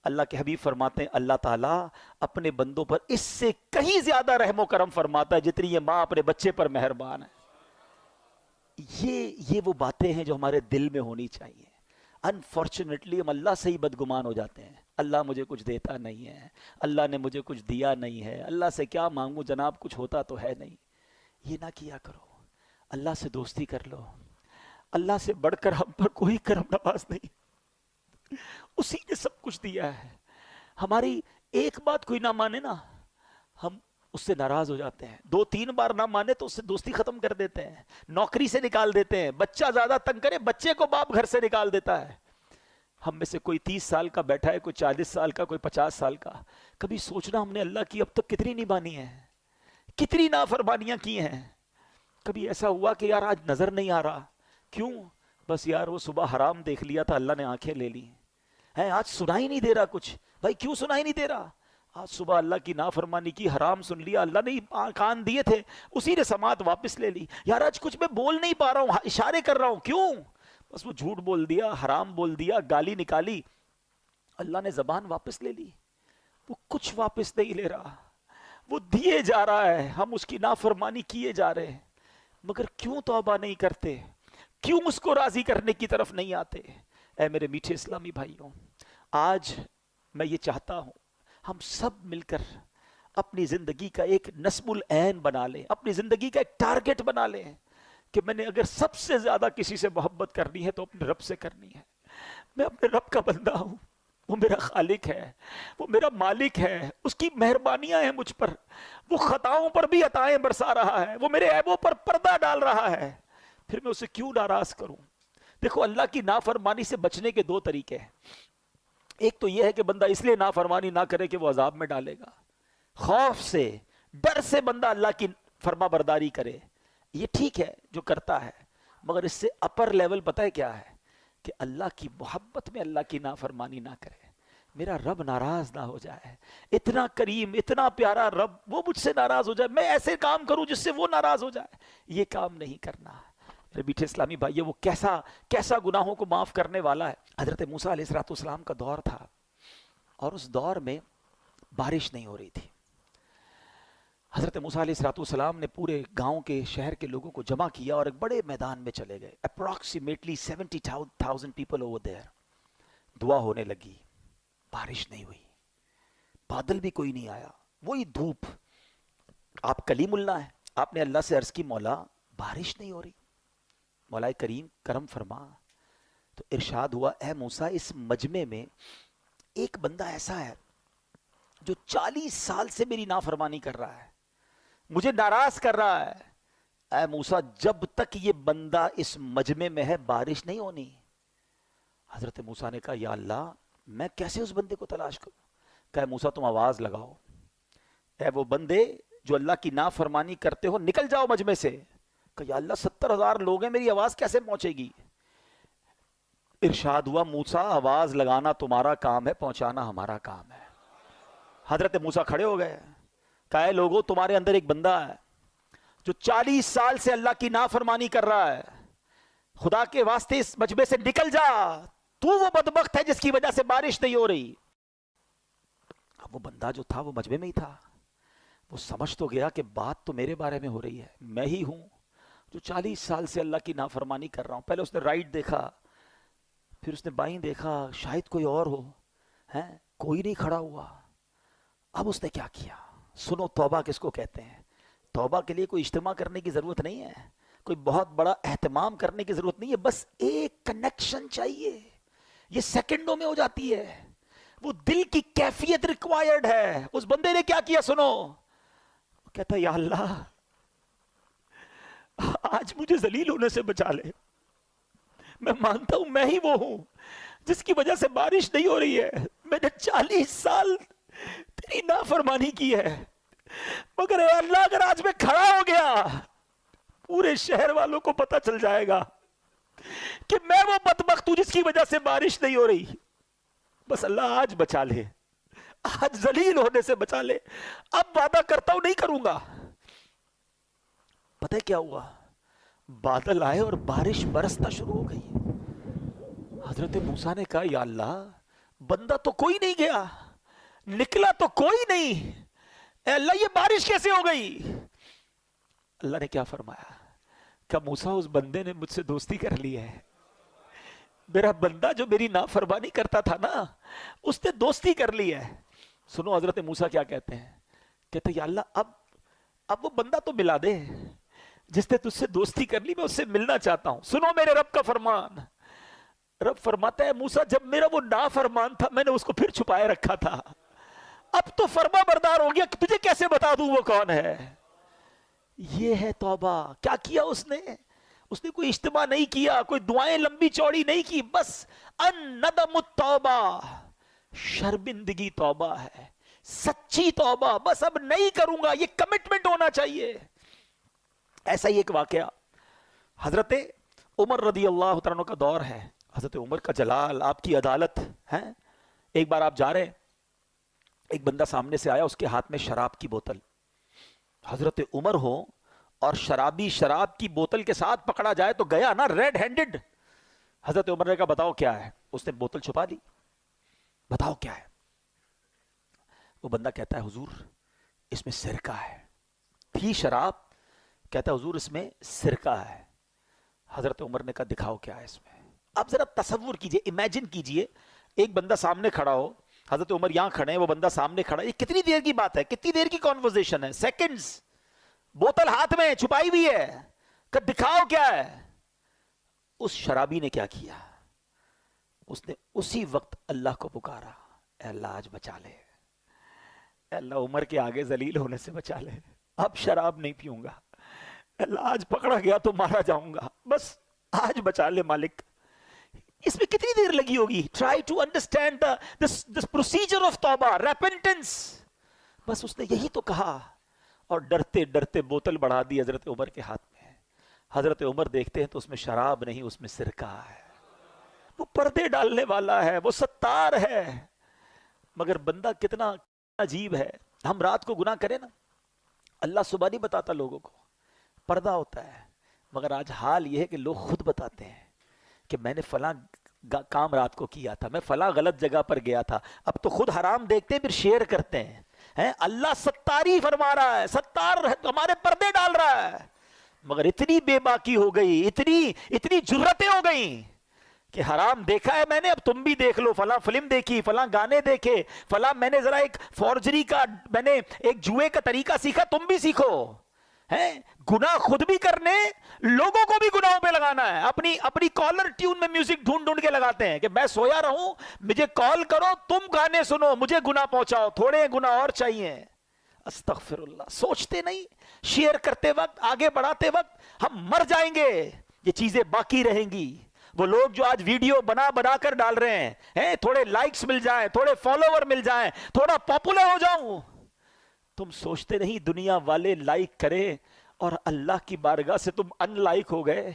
اللہ کے حبیب فرماتے ہیں اللہ تعالیٰ اپنے بندوں پر اس سے کہیں زیادہ رحم و کرم فرماتا ہے جتنی یہ ماں اپنے بچے پر مہربان ہے. یہ وہ باتیں ہیں جو ہمارے دل میں ہونی چاہیے. انفارچونیٹلی ہم اللہ سے ہی بدگمان ہو جاتے ہیں. اللہ مجھے کچھ دیتا نہیں ہے، اللہ نے مجھے کچھ دیا نہیں ہے، اللہ سے کیا مانگوں جناب، کچھ ہوتا تو ہے نہیں. یہ نہ کیا کرو. اللہ سے دوستی کر لو. اللہ سے بڑھ کر ہم پر کوئی کرم نواز نہیں، اسی نے سب کچھ دیا ہے. ہماری ایک بات کوئی نہ مانے نا، ہم اس سے ناراض ہو جاتے ہیں. 2-3 بار نہ مانے تو اس سے دوستی ختم کر دیتے ہیں، نوکری سے نکال دیتے ہیں. بچہ زیادہ تنگ کرے، بچے کو باپ گھر سے نکال دیتا ہے. ہم میں سے کوئی 30 سال کا بیٹھا ہے، کوئی 40 سال کا، کوئی 50 سال کا. کبھی سوچنا ہم نے اللہ کی اب تک کتنی نبھانی ہے، کتنی نافرمانیاں کی ہیں. کبھی ایسا ہوا کہ یار آج نظر نہیں آ رہا، کیوں؟ بس یار وہ صبح حرام دیکھ لیا تھا، اللہ نے آنکھیں لے لی ہیں. آج سنائی نہیں دے رہا کچھ. بھائی کیوں سنائی نہیں دے رہا؟ آج صبح اللہ کی نافرمانی کی، حرام سن لیا، اللہ نے کان دیے تھے، اسی نے سماعت واپس لے لی. یار آج کچھ میں بول نہیں پا رہا ہوں، اشارے کر رہا ہوں، کیوں؟ بس وہ جھوٹ بول دیا، حرام بول دیا، گالی نکالی، اللہ نے زبان واپس لے لی. وہ کچھ واپس نہیں لے رہا، وہ دیے جا رہا ہے، ہم اس کی نافرمانی کیے جا رہے ہیں. مگر کیوں توبہ نہیں کرتے؟ کیوں اس کو راضی کرنے کی طرف نہیں آتے؟ اے میرے میٹھے اسلامی بھائیوں، آج میں یہ چاہتا ہوں ہم سب مل کر اپنی زندگی کا ایک نصب العین بنا لیں، اپنی زندگی کا ایک ٹارگٹ بنا لیں کہ میں نے اگر سب سے زیادہ کسی سے محبت کرنی ہے تو اپنے رب سے کرنی ہے. میں اپنے رب کا بندہ ہوں، وہ میرا خالق ہے، وہ میرا مالک ہے، اس کی مہربانیاں ہیں مجھ پر. وہ خطاؤں پر بھی عطائیں برسا رہا ہے، وہ میرے عیبوں پر پردہ ڈال رہا ہے، پھر میں اسے کیوں ناراض کروں؟ دیکھو اللہ کی نافرمانی سے بچنے کے 2 طریقے ہیں. ایک تو یہ ہے کہ بندہ اس لیے نافرمانی نہ کرے کہ وہ عذاب میں ڈالے گا، خوف سے، ڈر سے بندہ اللہ کی فرما برداری کرے. یہ ٹھیک ہے جو کرتا ہے، مگر اس سے اپر لیول پتہ ہے کیا ہے؟ کہ اللہ کی محبت میں اللہ کی نافرمانی نہ کرے، میرا رب ناراض نہ ہو جائے. اتنا کریم، اتنا پیارا رب، وہ مجھ سے ناراض ہو جائے، میں ایسے کام کروں جس سے وہ ناراض ہو جائے. یہ کام نہیں کرنا. میرے میٹھے اسلامی بھائی، وہ کیسا گناہوں کو معاف کرنے والا ہے. حضرت موسیٰ علیہ السلام کا دور تھا اور اس دور میں بارش نہیں ہو رہی تھی. حضرت موسیٰ علیہ السلام نے پورے گاؤں کے، شہر کے لوگوں کو جمع کیا اور ایک بڑے میدان میں چلے گئے. Approximately 70,000 people over there. دعا ہونے لگی، بارش نہیں ہوئی، بادل بھی کوئی نہیں آیا، وہی دھوپ. آپ کلیم اللہ ہیں، آپ نے اللہ سے عرض کی مولا بارش نہیں ہو رہی، مولا کریم کرم فرما. تو ارشاد ہوا اے موسیٰ اس مجمع میں ایک بندہ ایسا ہے جو 40 سال سے میری نافرمانی کر رہا ہے، مجھے ناراض کر رہا ہے. اے موسیٰ جب تک یہ بندہ اس مجمع میں ہے بارش نہیں ہونی. حضرت موسیٰ نے کہا یا اللہ میں کیسے اس بندے کو تلاش کروں؟ کہا موسیٰ تم آواز لگاؤ، اے وہ بندے جو اللہ کی نافرمانی کرتے ہو نکل جاؤ مجمع سے. کہا یا اللہ 70,000 لوگ ہیں، میری آواز کیسے پہنچے گی؟ ارشاد ہوا موسیٰ آواز لگانا تمہارا کام ہے، پہنچانا ہمارا کام ہے. حضرت موسیٰ کھڑے ہو گئے، کہا اے لوگو تمہارے اندر ایک بندہ ہے جو 40 سال سے اللہ کی نافرمانی کر رہا ہے، خدا کے واسطے اس مجمع سے نکل جا، تو وہ بدبخت ہے جس کی وجہ سے بارش نہیں ہو رہی. اب وہ بندہ جو تھا وہ مجمع میں ہی تھا، وہ سمجھ تو گیا کہ بات تو میرے بارے میں ہو رہی ہے، میں ہی ہوں جو 40 سال سے اللہ کی نافرمانی کر رہا ہوں. پہلے اس نے رائٹ دیکھا، پھر اس نے بائیں دیکھا، شاید کوئی اور ہو، کوئی نہیں کھڑا ہوا. اب اس نے کیا کیا؟ سنو توبہ کس کو کہتے ہیں. توبہ کے لیے کوئی اجتماع کرنے کی ضرورت نہیں ہے، کوئی بہت بڑا اہتمام کرنے کی ضرورت نہیں ہے، بس ایک کنیکشن چاہیے. یہ سیکنڈوں میں ہو جاتی ہے. وہ دل کی کیفیت ریکوائرڈ ہے. اس بندے نے کیا کیا سنو، کہتا یا اللہ آج مجھے ذلیل ہونے سے بچا لے. میں مانتا ہوں میں ہی وہ ہوں جس کی وجہ سے بارش نہیں ہو رہی ہے. میں نے 40 سال تیری نافرمانی کی ہے، مگر اے اللہ اگر آج میں کھڑا ہو گیا پورے شہر والوں کو پتہ چل جائے گا کہ میں وہ بدبخت ہوں جس کی وجہ سے بارش نہیں ہو رہی. بس اللہ آج بچا لے، آج ذلیل ہونے سے بچا لے. اب وعدہ کرتا ہوں نہیں کروں گا. پتہ ہے کیا ہوا؟ بادل آئے اور بارش برسنا شروع ہو گئی. حضرت موسیٰ نے کہا یا اللہ بندہ تو کوئی نہیں گیا، نکلا تو کوئی نہیں، اے اللہ یہ بارش کیسے ہو گئی؟ اللہ نے کیا فرمایا کہ موسیٰ اس بندے نے مجھ سے دوستی کر لی ہے. میرا بندہ جو میری نافرمانی کرتا تھا نا اس نے دوستی کر لی ہے. سنو حضرت موسیٰ کیا کہتے ہیں، کہتے ہیں یا اللہ اب وہ بندہ تو ملا دے جس نے تجھ سے دوستی کر لی، میں اس سے ملنا چاہتا ہوں. سنو میرے رب کا فرمان. رب فرماتا ہے موسیٰ جب میرا وہ نافرمان تھا میں نے اس کو پھر چھپائے رکھا تھا، اب تو فرما بردار ہو گیا کہ تجھے کیسے بتا دوں وہ کون ہے. یہ ہے توبہ. کیا کیا اس نے کوئی اجتماع نہیں کیا، کوئی دعائیں لمبی چوڑی نہیں کی، بس الندم التوبہ، شرمندگی توبہ ہے، سچی توبہ. بس اب نہیں کروں گا، یہ کمٹمنٹ ہونا چاہیے. ایسا ہی ایک واقعہ حضرت عمر رضی اللہ عنہ کا دور ہے. حضرت عمر کا جلال، آپ کی عدالت ہے. ایک بار آپ جا رہے، ایک بندہ سامنے سے آیا، اس کے ہاتھ میں شراب کی بوتل. حضرت عمر ہو اور شرابی شراب کی بوتل کے ساتھ پکڑا جائے تو گیا نا ریڈ ہینڈڈ. حضرت عمر نے کہا بتاؤ کیا ہے. اس نے بوتل چھپا لی. بتاؤ کیا ہے. وہ بندہ کہتا ہے حضور اس میں سرکہ ہے. تھی شراب، کہتا ہے حضور اس میں سرکہ ہے. حضرت عمر نے کہا دکھاؤ کیا ہے اس میں. اب ذرا تصور کیجئے، امیجن کیجئے ایک بندہ سامنے کھڑا ہو، حضرت عمر یہاں کھڑے ہیں، وہ بندہ سامنے کھڑا ہے. یہ کتنی دیر کی بات ہے، کتنی دیر کی کانورزیشن ہے، سیکنڈز. بوتل ہاتھ میں چھپائی ہوئی ہے کہ دکھاؤ کیا ہے. اس شرابی نے کیا کیا، اس نے اسی وقت اللہ کو پکارا، اے اللہ آج بچا لے، اے اللہ عمر کے آگے ذلیل ہونے سے بچا لے، اب شراب نہیں پیوں گا، اللہ آج پکڑا گیا تو مارا جاؤں گا، بس آج بچا لے مالک. اس میں کتنی دیر لگی ہوگی. Try to understand this procedure of توبہ، ریپنٹنس. بس اس نے یہی تو کہا اور ڈرتے ڈرتے بوتل بڑھا دی حضرت عمر کے ہاتھ میں. حضرت عمر دیکھتے ہیں تو اس میں شراب نہیں، اس میں سرکہ ہے. وہ پردے ڈالنے والا ہے، وہ ستار ہے. مگر بندہ کتنا عجیب ہے. ہم رات کو گناہ کریں نا، اللہ صبح نہیں بتاتا لوگوں کو، پردہ ہوتا ہے. مگر آج حال یہ ہے کہ لوگ خود بتاتے ہیں کہ میں نے فلاں کام رات کو کیا تھا، میں فلاں غلط جگہ پر گیا تھا. اب تو خود حرام دیکھتے ہیں پھر شیئر کرتے ہیں. اللہ ستاری فرما رہا ہے، ستار ہمارے پردے ڈال رہا ہے. مگر اتنی بے باکی ہو گئی، اتنی جرتیں ہو گئیں کہ حرام دیکھا ہے میں نے، اب تم بھی دیکھ لو. فلاں فلم دیکھی، فلاں گانے دیکھے، فلاں میں نے ذرا ایک فورجری کا، میں نے ایک جوئے کا طریقہ سیکھا، تم بھی سیکھو. گناہ خود بھی کرنے، لوگوں کو بھی گناہوں پہ لگانا ہے. اپنی کالر ٹیون میں میوزک ڈھونڈ کے لگاتے ہیں کہ میں سویا رہوں، مجھے کال کرو، تم گانے سنو، مجھے گناہ پہنچاؤ، تھوڑے گناہ اور چاہیے. استغفر اللہ. سوچتے نہیں شیئر کرتے وقت، آگے بڑھاتے وقت ہم مر جائیں گے، یہ چیزیں باقی رہیں گی. وہ لوگ جو آج ویڈیو بنا کر ڈال رہے ہیں، تھوڑے لائکس مل جائیں، تھوڑے فالوور مل جائیں، تھوڑا پاپولر ہو جاؤں. تم سوچتے نہیں دنیا والے لائک کرے اور اللہ کی بارگاہ سے تم ان لائک ہو گئے.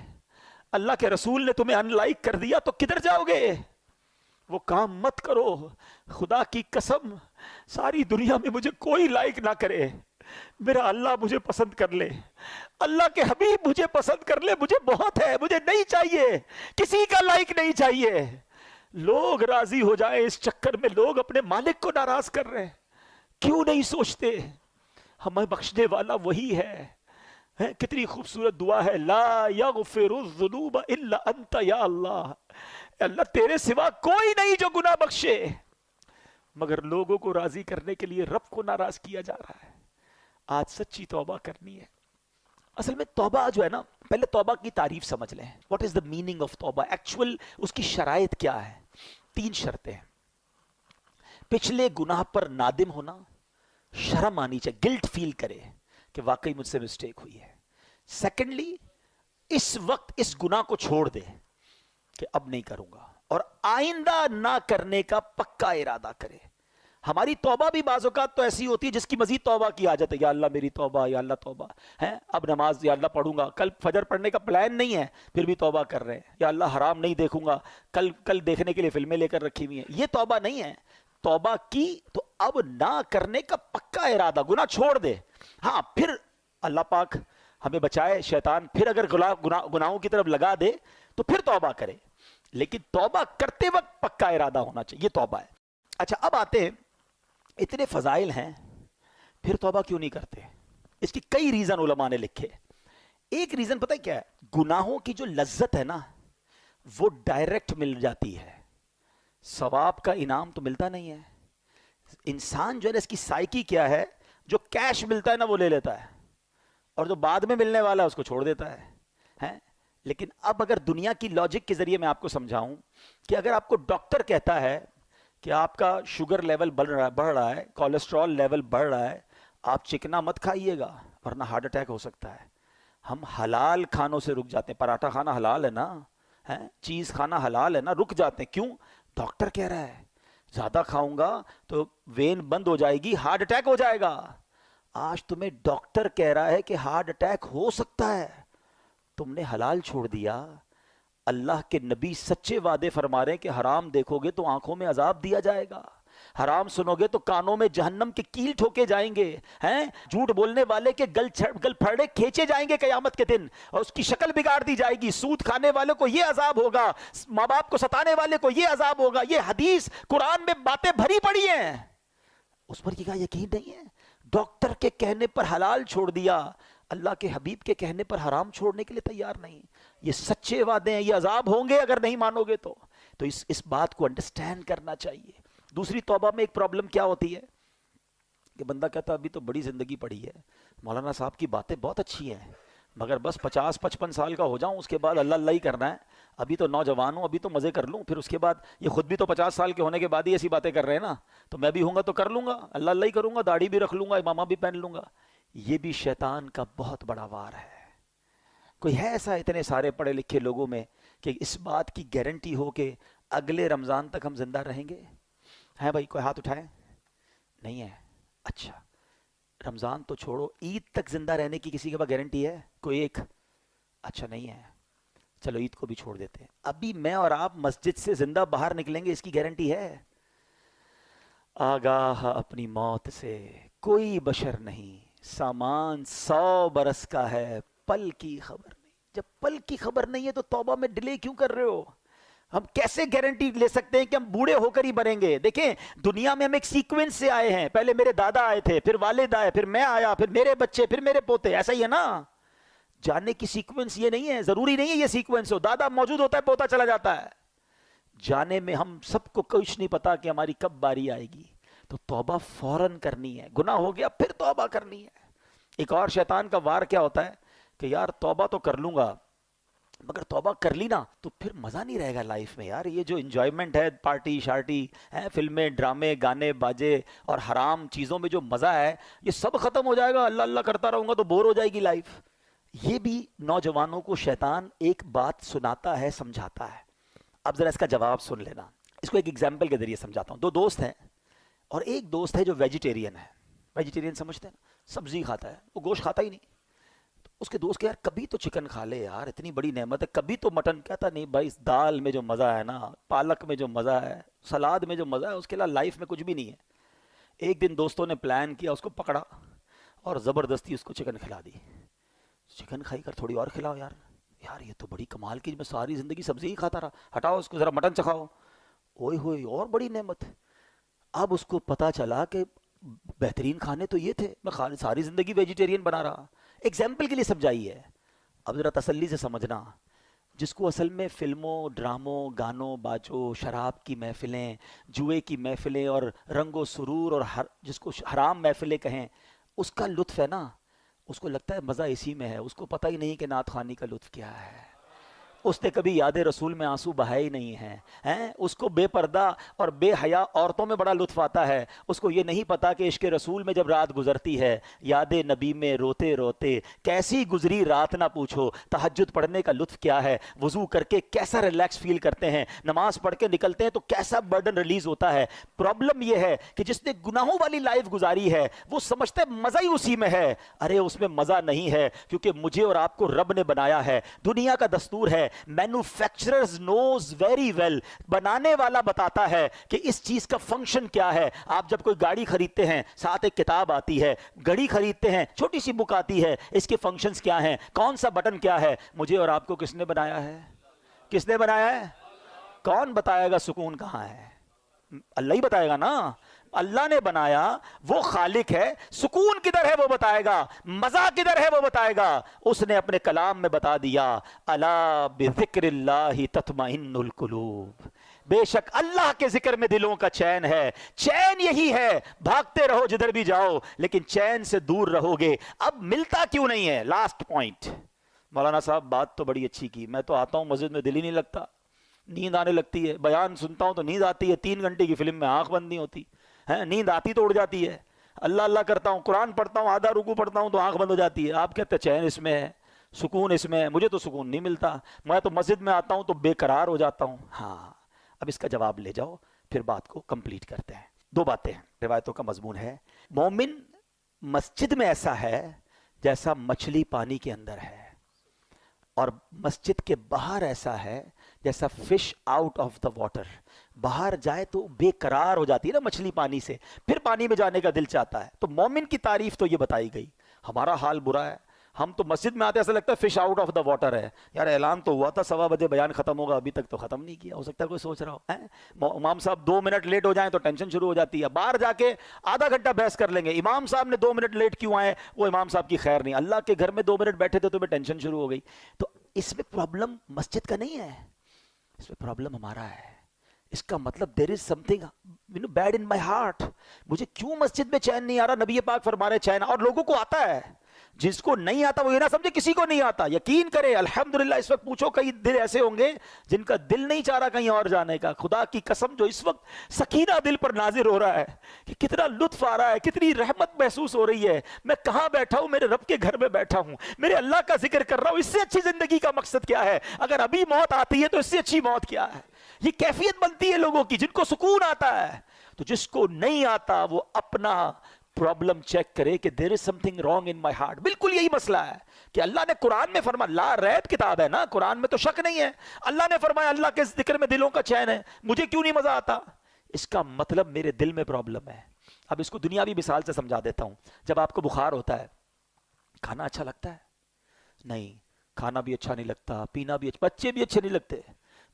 اللہ کے رسول نے تمہیں ان لائک کر دیا تو کدھر جاؤ گے. وہ کام مت کرو. خدا کی قسم ساری دنیا میں مجھے کوئی لائک نہ کرے، میرا اللہ مجھے پسند کر لے، اللہ کے حبیب مجھے پسند کر لے، مجھے بہت ہے. مجھے نہیں چاہیے کسی کا لائک، نہیں چاہیے. لوگ راضی ہو جائیں اس چکر میں لوگ اپنے مالک کو ناراض کر رہے ہیں. کیوں نہیں سوچتے ہمیں بخشنے والا وہی ہے. کتنی خوبصورت دعا ہے، لا یغفر الذنوب الا انت یا اللہ. اللہ تیرے سوا کوئی نہیں جو گناہ بخشے. مگر لوگوں کو راضی کرنے کے لیے رب کو ناراض کیا جا رہا ہے. آج سچی توبہ کرنی ہے. اصل میں توبہ جو ہے نا، پہلے توبہ کی تعریف سمجھ لیں. What is the meaning of توبہ؟ ایکچوئل اس کی شرائط کیا ہے؟ 3 شرطیں. پچھلے گناہ پر نادم ہونا، شرم آنی چاہیے، گلٹ فیل کرے کہ واقعی مجھ سے مسٹیک ہوئی ہے. سیکنڈلی اس وقت اس گناہ کو چھوڑ دے کہ اب نہیں کروں گا، اور آئندہ نہ کرنے کا پکا ارادہ کرے. ہماری توبہ بھی بعض اوقات تو ایسی ہوتی ہے جس کی مزید توبہ کی عادت ہے. یا اللہ میری توبہ، یا اللہ توبہ ہے، اب نماز یا اللہ پڑھوں گا، کل فجر پڑھنے کا پلان نہیں ہے پھر بھی توبہ کر رہے ہیں. یا اللہ حرام نہیں دیکھوں گا، کل دیکھنے کے لیے فلمیں لے کر رکھی ہوئی ہیں. یہ توبہ نہیں ہے. توبہ کی تو اب نہ کرنے کا پکا ارادہ، گناہ چھوڑ دے. ہاں پھر اللہ پاک ہمیں بچائے شیطان پھر اگر گناہوں کی طرف لگا دے تو پھر توبہ کرے، لیکن توبہ کرتے وقت پکا ارادہ ہونا چاہیے. یہ توبہ ہے. اچھا اب آتے ہیں، اتنے فضائل ہیں پھر توبہ کیوں نہیں کرتے؟ اس کی کئی ریزن علماء نے لکھے. ایک ریزن پتہ کیا ہے؟ گناہوں کی جو لذت ہے نا وہ ڈائریکٹ مل جاتی ہے، ثواب کا انعام تو ملتا نہیں ہے. انسان جو ہے اس کی سائیکی کیا ہے، جو کیش ملتا ہے نا وہ لے لیتا ہے، اور جو بعد میں ملنے والا ہے اس کو چھوڑ دیتا ہے. لیکن اب اگر دنیا کی لاجک کے ذریعے میں آپ کو سمجھاؤں کہ اگر آپ کو ڈاکٹر کہتا ہے کہ آپ کا شوگر لیول بڑھ رہا ہے، کولیسٹرول لیول بڑھ رہا ہے، آپ چکنا مت کھائیے گا ورنہ ہارٹ اٹیک ہو سکتا ہے. ہم حلال کھانوں سے رک جاتے ہیں. پراٹھا کھانا حلال ہے نا، چیز کھانا حلال ہے نا، رک جاتے ہیں. کیوں؟ ڈاکٹر کہہ رہا ہے زیادہ کھاؤں گا تو وین بند ہو جائے گی، ہارٹ اٹیک ہو جائے گا. آج تمہیں ڈاکٹر کہہ رہا ہے کہ ہارٹ اٹیک ہو سکتا ہے، تم نے حلال چھوڑ دیا. اللہ کے نبی سچے وعدے فرما رہے ہیں کہ حرام دیکھو گے تو آنکھوں میں عذاب دیا جائے گا، حرام سنو گے تو کانوں میں جہنم کے کیل ٹھوکے جائیں گے، جھوٹ بولنے والے کے گل پھڑے کھینچے جائیں گے قیامت کے دن، اور اس کی شکل بگاڑ دی جائے گی. سود کھانے والے کو یہ عذاب ہوگا، ماں باپ کو ستانے والے کو یہ عذاب ہوگا. یہ حدیث قرآن میں باتیں بھری پڑی ہیں، اس پر کیا یقین نہیں ہے؟ ڈاکٹر کے کہنے پر حلال چھوڑ دیا، اللہ کے حبیب کے کہنے پر حرام چھوڑنے کے لیے تیار نہیں. یہ سچے وعدے ہیں، یہ عذاب ہوں گے اگر نہیں مانو گے تو اس بات کو انڈرسٹینڈ کرنا چاہیے. دوسری توبہ میں ایک پرابلم کیا ہوتی ہے کہ بندہ کہتا ابھی تو بڑی زندگی پڑی ہے، مولانا صاحب کی باتیں بہت اچھی ہیں مگر بس 50-55 سال کا ہو جاؤں اس کے بعد اللہ اللہ ہی کرنا ہے، ابھی تو نوجوان ہوں، ابھی تو مزے کر لوں، پھر اس کے بعد یہ خود بھی تو 50 سال کے ہونے کے بعد ہی ایسی باتیں کر رہے ہیں نا، تو میں بھی ہوں گا تو کر لوں گا، اللہ اللہ ہی کروں گا، داڑھی بھی رکھ لوں گا، امامہ بھی پہن لوں گا. یہ بھی شیطان کا بہت بڑا وار ہے. کوئی ہے ایسا اتنے سارے پڑھے لکھے لوگوں میں کہ اس بات کی گارنٹی ہو کہ اگلے رمضان تک ہم زندہ رہیں گے؟ ہیں بھائی؟ کوئی ہاتھ اٹھائے؟ نہیں ہے. اچھا رمضان تو چھوڑو، عید تک زندہ رہنے کی کسی کے پاس گارنٹی ہے؟ کوئی ایک؟ اچھا نہیں ہے. چلو عید کو بھی چھوڑ دیتے ہیں. ابھی میں اور آپ مسجد سے زندہ باہر نکلیں گے اس کی گارنٹی ہے؟ آگاہ اپنی موت سے کوئی بشر نہیں، سامان 100 برس کا ہے، پل کی خبر نہیں. جب پل کی خبر نہیں ہے تو توبہ میں ڈیلے کیوں کر رہے ہو؟ ہم کیسے گارنٹی لے سکتے ہیں کہ ہم بوڑھے ہو کر ہی مریں گے؟ دیکھیں دنیا میں ہم ایک سیکوینس سے آئے ہیں، پہلے میرے دادا آئے تھے، پھر والد آئے، پھر میں آیا، پھر میرے بچے، پھر میرے پوتے. ایسا ہی ہے نا؟ جاننے کی سیکوینس یہ نہیں ہے، ضروری نہیں ہے یہ سیکوینس ہو. دادا موجود ہوتا ہے، پوتا چلا جاتا ہے. جانے میں ہم سب کو کچھ نہیں پتا کہ ہماری کب باری آئے گی. تو توبہ فوراً کرنی ہے. گناہ ہو گیا پھر توبہ کرنی ہے. ایک اور شیطان کا وار کیا ہوتا ہے کہ یار توبہ تو کر لوں گا مگر توبہ کر لی نا تو پھر مزہ نہیں رہے گا لائف میں. یار یہ جو انجوائمنٹ ہے، پارٹی شارٹی ہے، فلمیں ڈرامے گانے باجے اور حرام چیزوں میں جو مزہ ہے یہ سب ختم ہو جائے گا. اللہ اللہ کرتا رہوں گا تو بور ہو جائے گی لائف. یہ بھی نوجوانوں کو شیطان ایک بات سناتا ہے، سمجھاتا ہے. اب ذرا اس کا جواب سن لینا. اس کو ایک ایگزامپل کے ذریعے سمجھاتا ہوں. 2 دوست ہیں اور ایک دوست ہے جو ویجیٹیرین ہے. ویجیٹیرین سمجھتے ہیں نا؟ سبزی کھاتا ہے، وہ گوشت کھاتا ہی نہیں. تو اس کے دوست کہ یار کبھی تو چکن کھا لے یار، اتنی بڑی نعمت ہے، کبھی تو مٹن. کہتا نہیں بھائی، اس دال میں جو مزہ ہے نا، پالک میں جو مزہ ہے، سلاد میں جو مزہ ہے، اس کے علاوہ لائف میں کچھ بھی نہیں ہے. ایک دن دوستوں نے پلان کیا، اس کو پکڑا اور زبردستی اس کو چکن کھلا دی. چکن کھائی کر تھوڑی اور کھلاؤ یار. یار یہ تو بڑی کمال کی، میں ساری زندگی سبزی ہی کھاتا رہا، ہٹاؤ اس کو، ذرا مٹن چکھاؤ. اوئے ہوئے اور بڑی نعمت. اب اس کو پتا چلا کہ بہترین کھانے تو یہ تھے، میں ساری زندگی ویجیٹیرین بنا رہا. ایگزامپل کے لیے سمجھائی ہے. اب ذرا تسلی سے سمجھنا. جس کو اصل میں فلموں، ڈراموں، گانوں باجوں، شراب کی محفلیں، جوئے کی محفلیں اور رنگ و سرور اور جس کو حرام محفلیں کہیں، اس کا لطف ہے نا، اس کو لگتا ہے مزہ اسی میں ہے. اس کو پتہ ہی نہیں کہ نعت خوانی کا لطف کیا ہے. اس نے کبھی یاد رسول میں آنسو بہائے ہی نہیں ہیں. اس کو بے پردہ اور بے حیا عورتوں میں بڑا لطف آتا ہے. اس کو یہ نہیں پتا کہ عشق رسول میں جب رات گزرتی ہے, یاد نبی میں روتے روتے کیسی گزری رات نہ پوچھو. تہجد پڑھنے کا لطف کیا ہے, وضو کر کے کیسا ریلیکس فیل کرتے ہیں, نماز پڑھ کے نکلتے ہیں تو کیسا برڈن ریلیز ہوتا ہے. پرابلم یہ ہے کہ جس نے گناہوں والی لائف گزاری ہے وہ سمجھتا ہے مزہ ہی اسی میں ہے. ارے اس میں مزہ نہیں ہے, کیونکہ مجھے اور آپ کو رب نے بنایا ہے. دنیا کا دستور ہے, مینوفیکچررز نوز ویری ویل, بنانے والا بتاتا ہے کہ اس چیز کا فنکشن کیا ہے. آپ جب کوئی گاڑی خریدتے ہیں ساتھ ایک کتاب آتی ہے, گھڑی خریدتے ہیں چھوٹی سی بک آتی ہے, اس کے فنکشنز کیا ہیں, کون سا بٹن کیا ہے. مجھے اور آپ کو کس نے بنایا ہے؟ کس نے بنایا ہے؟ کون بتائے گا سکون کہاں ہے؟ اللہ ہی بتائے گا نا. اللہ نے بنایا, وہ خالق ہے. سکون کدھر ہے وہ بتائے گا, مزہ کدھر ہے وہ بتائے گا. اس نے اپنے کلام میں بتا دیا, الا بذکر اللہ تطمئن القلوب, بے شک اللہ کے ذکر میں دلوں کا چین ہے. چین یہی ہے, بھاگتے رہو جدھر بھی جاؤ لیکن چین سے دور رہو گے. اب ملتا کیوں نہیں ہے؟ Last point. مولانا صاحب بات تو بڑی اچھی کی, میں تو آتا ہوں مسجد میں دل ہی نہیں لگتا, نیند آنے لگتی ہے. بیان سنتا ہوں تو نیند آتی ہے, 3 گھنٹے کی فلم میں آنکھ بند نہیں ہوتی ہے, نیند آتی تو اڑ جاتی ہے. اللہ اللہ کرتا ہوں, قرآن پڑھتا ہوں, آدھا رکوع پڑھتا ہوں تو آنکھ بند ہو جاتی ہے. آپ کہتے ہیں چین اس میں ہے, سکون اس میں ہے. مجھے تو سکون نہیں ملتا, میں تو مسجد میں آتا ہوں تو بے قرار ہو جاتا ہوں. ہاں, اب اس کا جواب لے جاؤ, پھر بات کو کمپلیٹ کرتے ہیں. 2 باتیں ہیں, روایتوں کا مضمون ہے. مومن مسجد میں ایسا ہے جیسا مچھلی پانی کے اندر ہے, اور مسجد کے باہر ایسا ہے جیسا fish out of the water. باہر جائے تو بے قرار ہو جاتی ہے نا مچھلی پانی سے, پھر پانی میں جانے کا دل چاہتا ہے. تو مومن کی تعریف تو یہ بتائی گئی. ہمارا حال برا ہے, ہم تو مسجد میں آتے ایسا لگتا ہے fish out of the water ہے. یار اعلان تو ہوا تھا 1:15 بجے بیان ختم ہوگا, ابھی تک تو ختم نہیں کیا. ہو سکتا ہے کوئی سوچ رہا ہو, امام صاحب 2 منٹ لیٹ ہو جائیں تو ٹینشن شروع ہو جاتی ہے. باہر جا کے آدھا گھنٹہ بحث کر لیں گے, امام صاحب نے 2 منٹ لیٹ کیوں آئے, وہ امام صاحب کی خیر نہیں. اللہ کے گھر میں 2 منٹ بیٹھے تھے تو میں ٹینشن شروع ہو گئی. تو اس میں پرابلم مسجد کا نہیں ہے, اس میں پرابلم ہمارا ہے. اس کا مطلب there is something bad in my heart. مجھے کیوں مسجد میں چین نہیں آ رہا؟ نبی پاک فرما رہے چین, اور لوگوں کو آتا ہے. جس کو نہیں آتا وہ یہ نہ سمجھے کسی کو نہیں آتا. یقین کرے الحمدللہ اس وقت پوچھو کئی دل ایسے ہوں گے جن کا دل نہیں چاہ رہا کہیں اور جانے کا. خدا کی قسم جو اس وقت سکینہ دل پر نازل ہو رہا ہے کہ کتنا لطف آ رہا ہے, کتنی رحمت محسوس ہو رہی ہے. میں کہاں بیٹھا ہوں؟ میرے رب کے گھر میں بیٹھا ہوں, میرے اللہ کا ذکر کر رہا ہوں. اس سے اچھی زندگی کا مقصد کیا ہے؟ اگر ابھی موت آتی ہے تو اس سے اچھی موت کیا ہے؟ یہ کیفیت بنتی ہے لوگوں کی جن کو سکون آتا ہے. تو جس کو نہیں آتا وہ اپنا پرابلم چیک کرے کہ there is something wrong in my heart. بالکل یہی مسئلہ ہے کہ اللہ نے قرآن میں فرمایا, لا ریب کتاب ہے نا, قرآن میں تو شک نہیں ہے. اللہ نے فرمایا اللہ کے ذکر میں دلوں کا چین ہے, مجھے کیوں نہیں مزہ آتا؟ اس کا مطلب میرے دل میں پرابلم ہے. اب اس کو دنیاوی مثال سے سمجھا دیتا ہوں. جب آپ کو بخار ہوتا ہے, کھانا اچھا لگتا ہے؟ نہیں, کھانا بھی اچھا نہیں لگتا, پینا بھی اچھا, بچے بھی اچھے نہیں لگتے.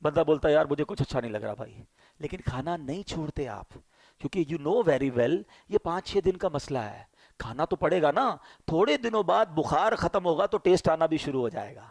بندہ بولتا ہے یار مجھے کچھ اچھا نہیں لگ رہا بھائی, لیکن کھانا نہیں چھوڑتے آپ, کیونکہ یو نو ویری ویل یہ 5-6 دن کا مسئلہ ہے. کھانا تو پڑے گا نا, تھوڑے دنوں بعد بخار ختم ہوگا تو ٹیسٹ آنا بھی شروع ہو جائے گا.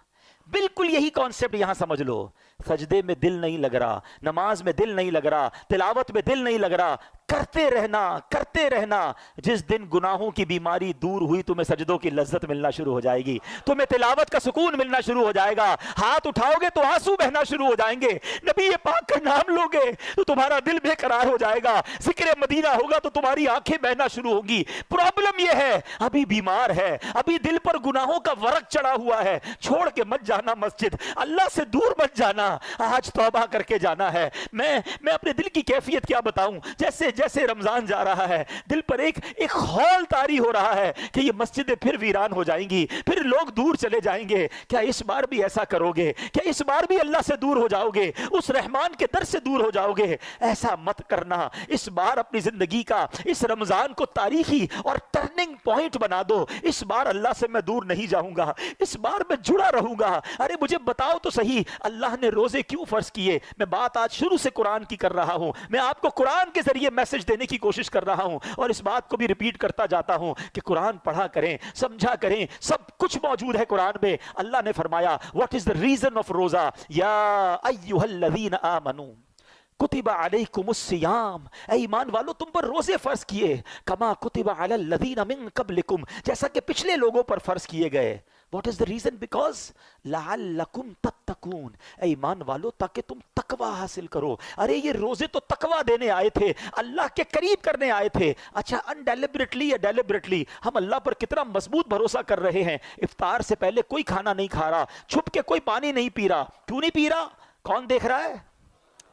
بالکل یہی کانسیپٹ یہاں سمجھ لو. سجدے میں دل نہیں لگ رہا, نماز میں دل نہیں لگ رہا, تلاوت میں دل نہیں لگ رہا, کرتے رہنا کرتے رہنا. جس دن گناہوں کی بیماری دور ہوئی تمہیں سجدوں کی لذت ملنا شروع ہو جائے گی, تمہیں تلاوت کا سکون ملنا شروع ہو جائے گا. ہاتھ اٹھاؤ گے تو آنسو بہنا شروع ہو جائیں گے, نبی پاک کا نام لو گے تو تمہارا دل بے قرار ہو جائے گا, ذکر مدینہ ہوگا تو تمہاری آنکھیں بہنا شروع ہوں گی. پرابلم یہ ہے ابھی بیمار ہے, ابھی دل پر گناہوں کا ورق چڑھا ہوا ہے. چھوڑ کے مت جانا مسجد, اللہ سے دور مت جانا, آج توبہ کر کے جانا ہے. میں اپنے دل کی کیفیت کیا بتاؤں, جیسے جیسے رمضان جا رہا ہے دل پر ایک خول طاری ہو رہا ہے کہ یہ مسجدیں پھر ویران ہو جائیں گی, پھر لوگ دور چلے جائیں گے. کیا اس بار بھی ایسا کرو گے؟ کیا اس بار بھی اللہ سے دور ہو جاؤ گے, اس رحمان کے در سے دور ہو جاؤ گے؟ ایسا مت کرنا. اس بار اپنی زندگی کا اس رمضان کو تاریخی اور ٹرننگ پوائنٹ بنا دو. اس بار اللہ سے میں دور نہیں جاؤں گا, اس بار میں جڑا رہوں گا. ارے مجھے بتاؤ تو صحیح, اللہ نے روزے کیوں فرض کیے؟ میں بات آج شروع سے قرآن کی کر رہا ہوں, میں آپ کو قرآن کے ذریعے میسج دینے کی کوشش کر رہا ہوں, اور اس بات کو بھی ریپیٹ کرتا جاتا ہوں کہ قرآن پڑھا کریں, سمجھا کریں. سب کچھ موجود ہے قرآن میں. اللہ نے فرمایا what is the reason of روزہ, یا ایھا الذین آمنوا کتب علیکم الصیام, اے ایمان والو تم پر روزے فرض کیے, کما کتب علی الذین من قبلکم, جیسا کہ پچھلے لوگوں پر فرض کیے گئے. What is the reason? Because لعلکم تتقون, اے ایمان والو تاکہ تم تقوی حاصل کرو. ارے یہ روزے تو تقوی دینے آئے تھے, اللہ کے قریب کرنے آئے تھے. اچھا انڈیلیبریٹلی یا ڈیلیبریٹلی ہم اللہ پر کتنا مضبوط بھروسہ کر رہے ہیں. افطار سے پہلے کوئی کھانا نہیں کھا رہا, چھپ کے کوئی پانی نہیں پی رہا. کیوں نہیں پی رہا؟ کون دیکھ رہا ہے؟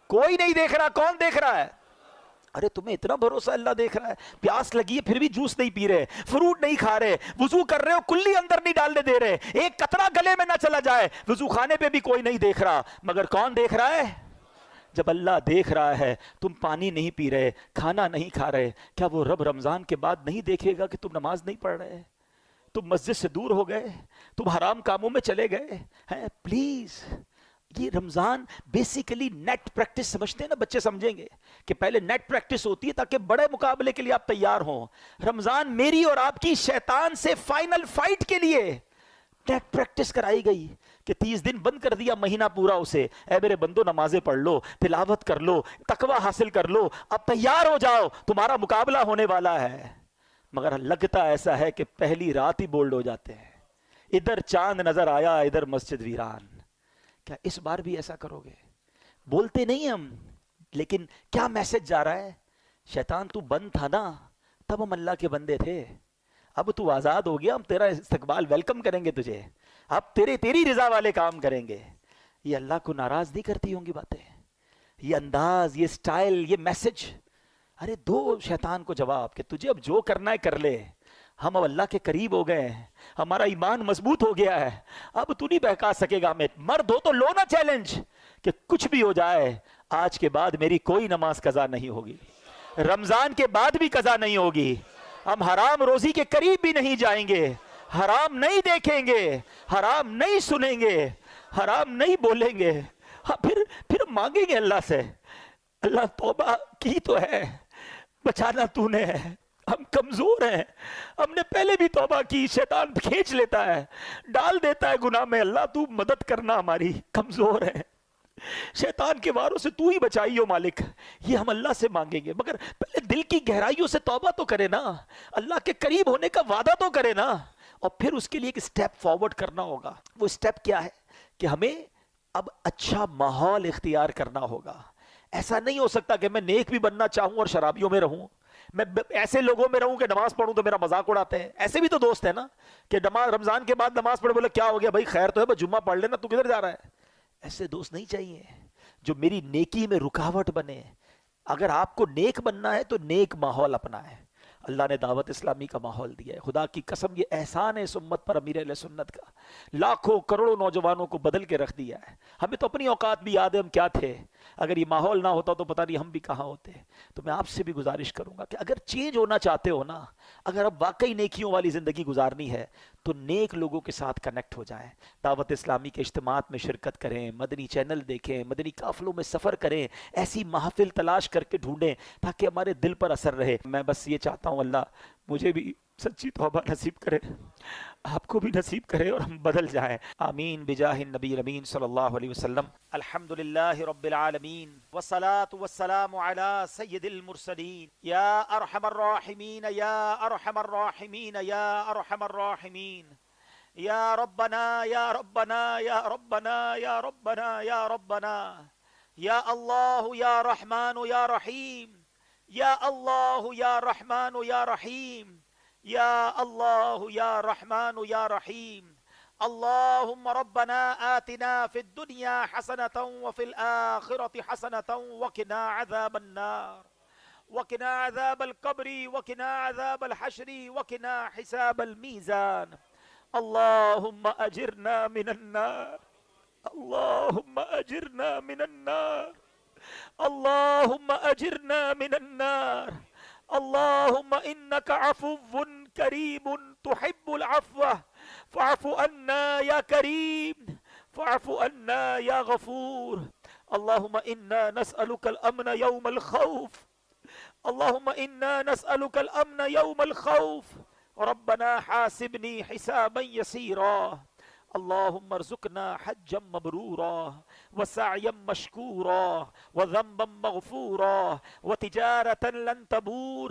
کوئی نہیں دیکھ رہا. کون دیکھ رہا ہے؟ ارے تمہیں اتنا بھروسہ اللہ دیکھ رہا ہے. پیاس لگی ہے پھر بھی جوس نہیں پی رہے, فروٹ نہیں کھا رہے, وضو کر رہے ہو کلی اندر نہیں ڈالنے دے رہے, ایک قطرہ گلے میں نہ چلا جائے, وضو خانے پہ بھی کوئی نہیں دیکھ رہا. مگر کون دیکھ رہا ہے؟ جب اللہ دیکھ رہا ہے, تم پانی نہیں پی رہے, کھانا نہیں کھا رہے, کیا وہ رب رمضان کے بعد نہیں دیکھے گا کہ تم نماز نہیں پڑھ رہے, تم مسجد سے دور ہو گئے, تم حرام کاموں میں چلے گئے ہیں؟ پلیز, یہ رمضان بیسیکلی نیٹ پریکٹس سمجھتے ہیں نا بچے, سمجھیں گے کہ پہلے نیٹ پریکٹس ہوتی ہے تاکہ بڑے مقابلے کے لیے آپ تیار ہوں. رمضان میری اور آپ کی شیطان سے فائنل فائٹ کے لیے نیٹ پریکٹس کرائی گئی کہ 30 دن بند کر دیا, مہینہ پورا اسے, اے میرے بندو نمازیں پڑھ لو, تلاوت کر لو, تقوی حاصل کر لو, اب تیار ہو جاؤ, تمہارا مقابلہ ہونے والا ہے. مگر لگتا ایسا ہے کہ پہلی رات ہی بولڈ ہو جاتے ہیں. ادھر چاند نظر آیا, ادھر مسجد ویران. کیا اس بار بھی ایسا کرو گے؟ بولتے نہیں ہم, لیکن کیا میسج جا رہا ہے؟ شیطان تو بند تھا نا, تب ہم اللہ کے بندے تھے, اب تو آزاد ہو گیا, ہم تیرا استقبال ویلکم کریں گے تجھے, اب تیری رضا والے کام کریں گے. یہ اللہ کو ناراض نہیں کرتی ہوں گی باتیں؟ یہ انداز, یہ سٹائل, یہ میسج. ارے دو شیطان کو جواب کہ تجھے اب جو کرنا ہے کر لے, ہم اب اللہ کے قریب ہو گئے ہیں, ہمارا ایمان مضبوط ہو گیا ہے, اب تو نہیں بہکا سکے گا ہمیں. مرد ہو تو لو نا چیلنج کہ کچھ بھی ہو جائے, آج کے بعد میری کوئی نماز قضا نہیں ہوگی, رمضان کے بعد بھی قضا نہیں ہوگی, ہم حرام روزی کے قریب بھی نہیں جائیں گے, حرام نہیں دیکھیں گے, حرام نہیں سنیں گے, حرام نہیں بولیں گے. ہاں پھر مانگیں گے اللہ سے, اللہ توبہ کی تو ہے, بچانا تو نے ہے, ہم کمزور ہیں, ہم نے پہلے بھی توبہ کی, شیطان کھینچ لیتا ہے, ڈال دیتا ہے گناہ میں, اللہ تو مدد کرنا, ہماری کمزور ہے, شیطان کے واروں سے تو ہی بچائیو مالک. یہ ہم اللہ سے مانگیں گے, مگر پہلے دل کی گہرائیوں سے توبہ تو کرے نا, اللہ کے قریب ہونے کا وعدہ تو کرے نا, اور پھر اس کے لیے ایک سٹیپ فارورڈ کرنا ہوگا. وہ سٹیپ کیا ہے کہ ہمیں اب اچھا ماحول اختیار کرنا ہوگا. ایسا نہیں ہو سکتا کہ میں نیک بھی بننا چاہوں اور شرابیوں میں رہوں, میں ایسے لوگوں میں رہوں کہ نماز پڑھوں تو میرا مذاق اڑاتے ہیں. ایسے بھی تو دوست ہیں نا کہ رمضان کے بعد نماز پڑھے, بولے کیا ہو گیا بھائی, خیر تو ہے, بس جمعہ پڑھ لینا, تو کدھر جا رہا ہے. ایسے دوست نہیں چاہیے جو میری نیکی میں رکاوٹ بنے. اگر آپ کو نیک بننا ہے تو نیک ماحول اپنا ہے. اللہ نے دعوت اسلامی کا ماحول دیا ہے, خدا کی قسم یہ احسان ہے اس امت پر, امیر اہل سنت کا, لاکھوں کروڑوں نوجوانوں کو بدل کے رکھ دیا ہے. ہمیں تو اپنی اوقات بھی یاد ہے ہم کیا تھے, اگر یہ ماحول نہ ہوتا تو پتہ نہیں ہم بھی کہاں ہوتے. تو میں آپ سے بھی گزارش کروں گا کہ اگر چینج ہونا چاہتے ہو نا, اگر اب واقعی نیکیوں والی زندگی گزارنی ہے تو نیک لوگوں کے ساتھ کنیکٹ ہو جائیں, دعوت اسلامی کے اجتماعات میں شرکت کریں, مدنی چینل دیکھیں, مدنی قافلوں میں سفر کریں, ایسی محافل تلاش کر کے ڈھونڈیں تاکہ ہمارے دل پر اثر رہے. میں بس یہ چاہتا ہوں اللہ مجھے بھی سچی توبہ نصیب کرے, آپ کو بھی نصیب کرے, اور ہم بدل جائیں. آمین بجاہ النبی الامین صلی اللہ علیہ وسلم. الحمدللہ رب العالمین, والصلاة والسلام علی سید المرسلین, یا ارحم الراحمین, یا ارحم الراحمین, یا ارحم الراحمین. یا ربنا یا ربنا یا ربنا یا ربنا یا ربنا, یا اللہ یا رحمان یا رحیم, یا اللہ یا رحمان یا رحیم, یا اللہ یا رحمان یا رحیم. اللہم ربنا آتنا فی الدنیا حسنة وفی الآخرة حسنة وقنا عذاب النار, وقنا عذاب القبر, وقنا عذاب الحشر, وقنا حساب الميزان. اللہم اجرنا من النار, اللہم اجرنا من النار, اللہم اجرنا من النار. اللہم انک عفو کریم تحب العفو فاعف عنا یا کریم, فاعف عنا یا غفور. اللہم انا نسألک الامن یوم الخوف, اللہم انا نسألک الامن یوم الخوف. ربنا حاسبنی حسابا یسیرا. اللہم ارزقنا حجا مبرورا, وسعیا مشکورا, وذنبا مغفورا, وتجارة لن تبور,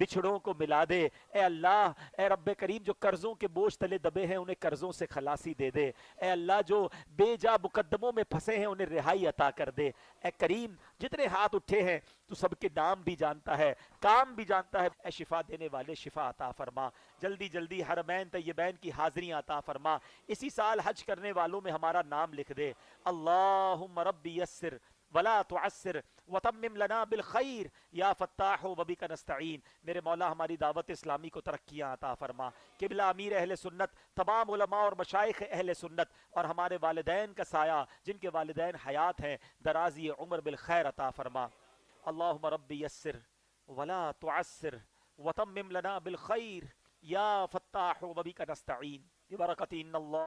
بچھڑوں کو ملا دے۔ اے اللہ، اے رب کریم، جو قرضوں کے بوجھ تلے دبے ہیں انہیں قرضوں سے خلاصی دے دے۔ اے اللہ، جو بے جا مقدموں میں پھنسے ہیں انہیں رہائی عطا کر دے۔ اے کریم، جتنے ہاتھ اٹھے ہیں تو سب کے نام بھی جانتا ہے، کام بھی جانتا ہے۔ اے شفا دینے والے، شفا عطا فرما۔ جلدی جلدی حرمین طیبین کی حاضریاں عطا فرما۔ اسی سال حج کرنے والوں میں ہمارا نام لکھ دے۔ اللہم ربی یسر ولا تعسر وتمم لنا بالخیر یا فتاح وبک نستعین۔ میرے مولا، ہماری دعوت اسلامی کو ترقیاں عطا فرما۔ قبلہ امیر اہل سنت، تمام علماء اور مشائخ اہل سنت، اور ہمارے والدین کا سایہ جن کے والدین حیات ہیں، درازی عمر بالخیر عطا فرما۔ اللہم ربی یسر ولا تعسر وتمم لنا بالخیر یا فتاح وبک نستعین، ببرکت ان اللہ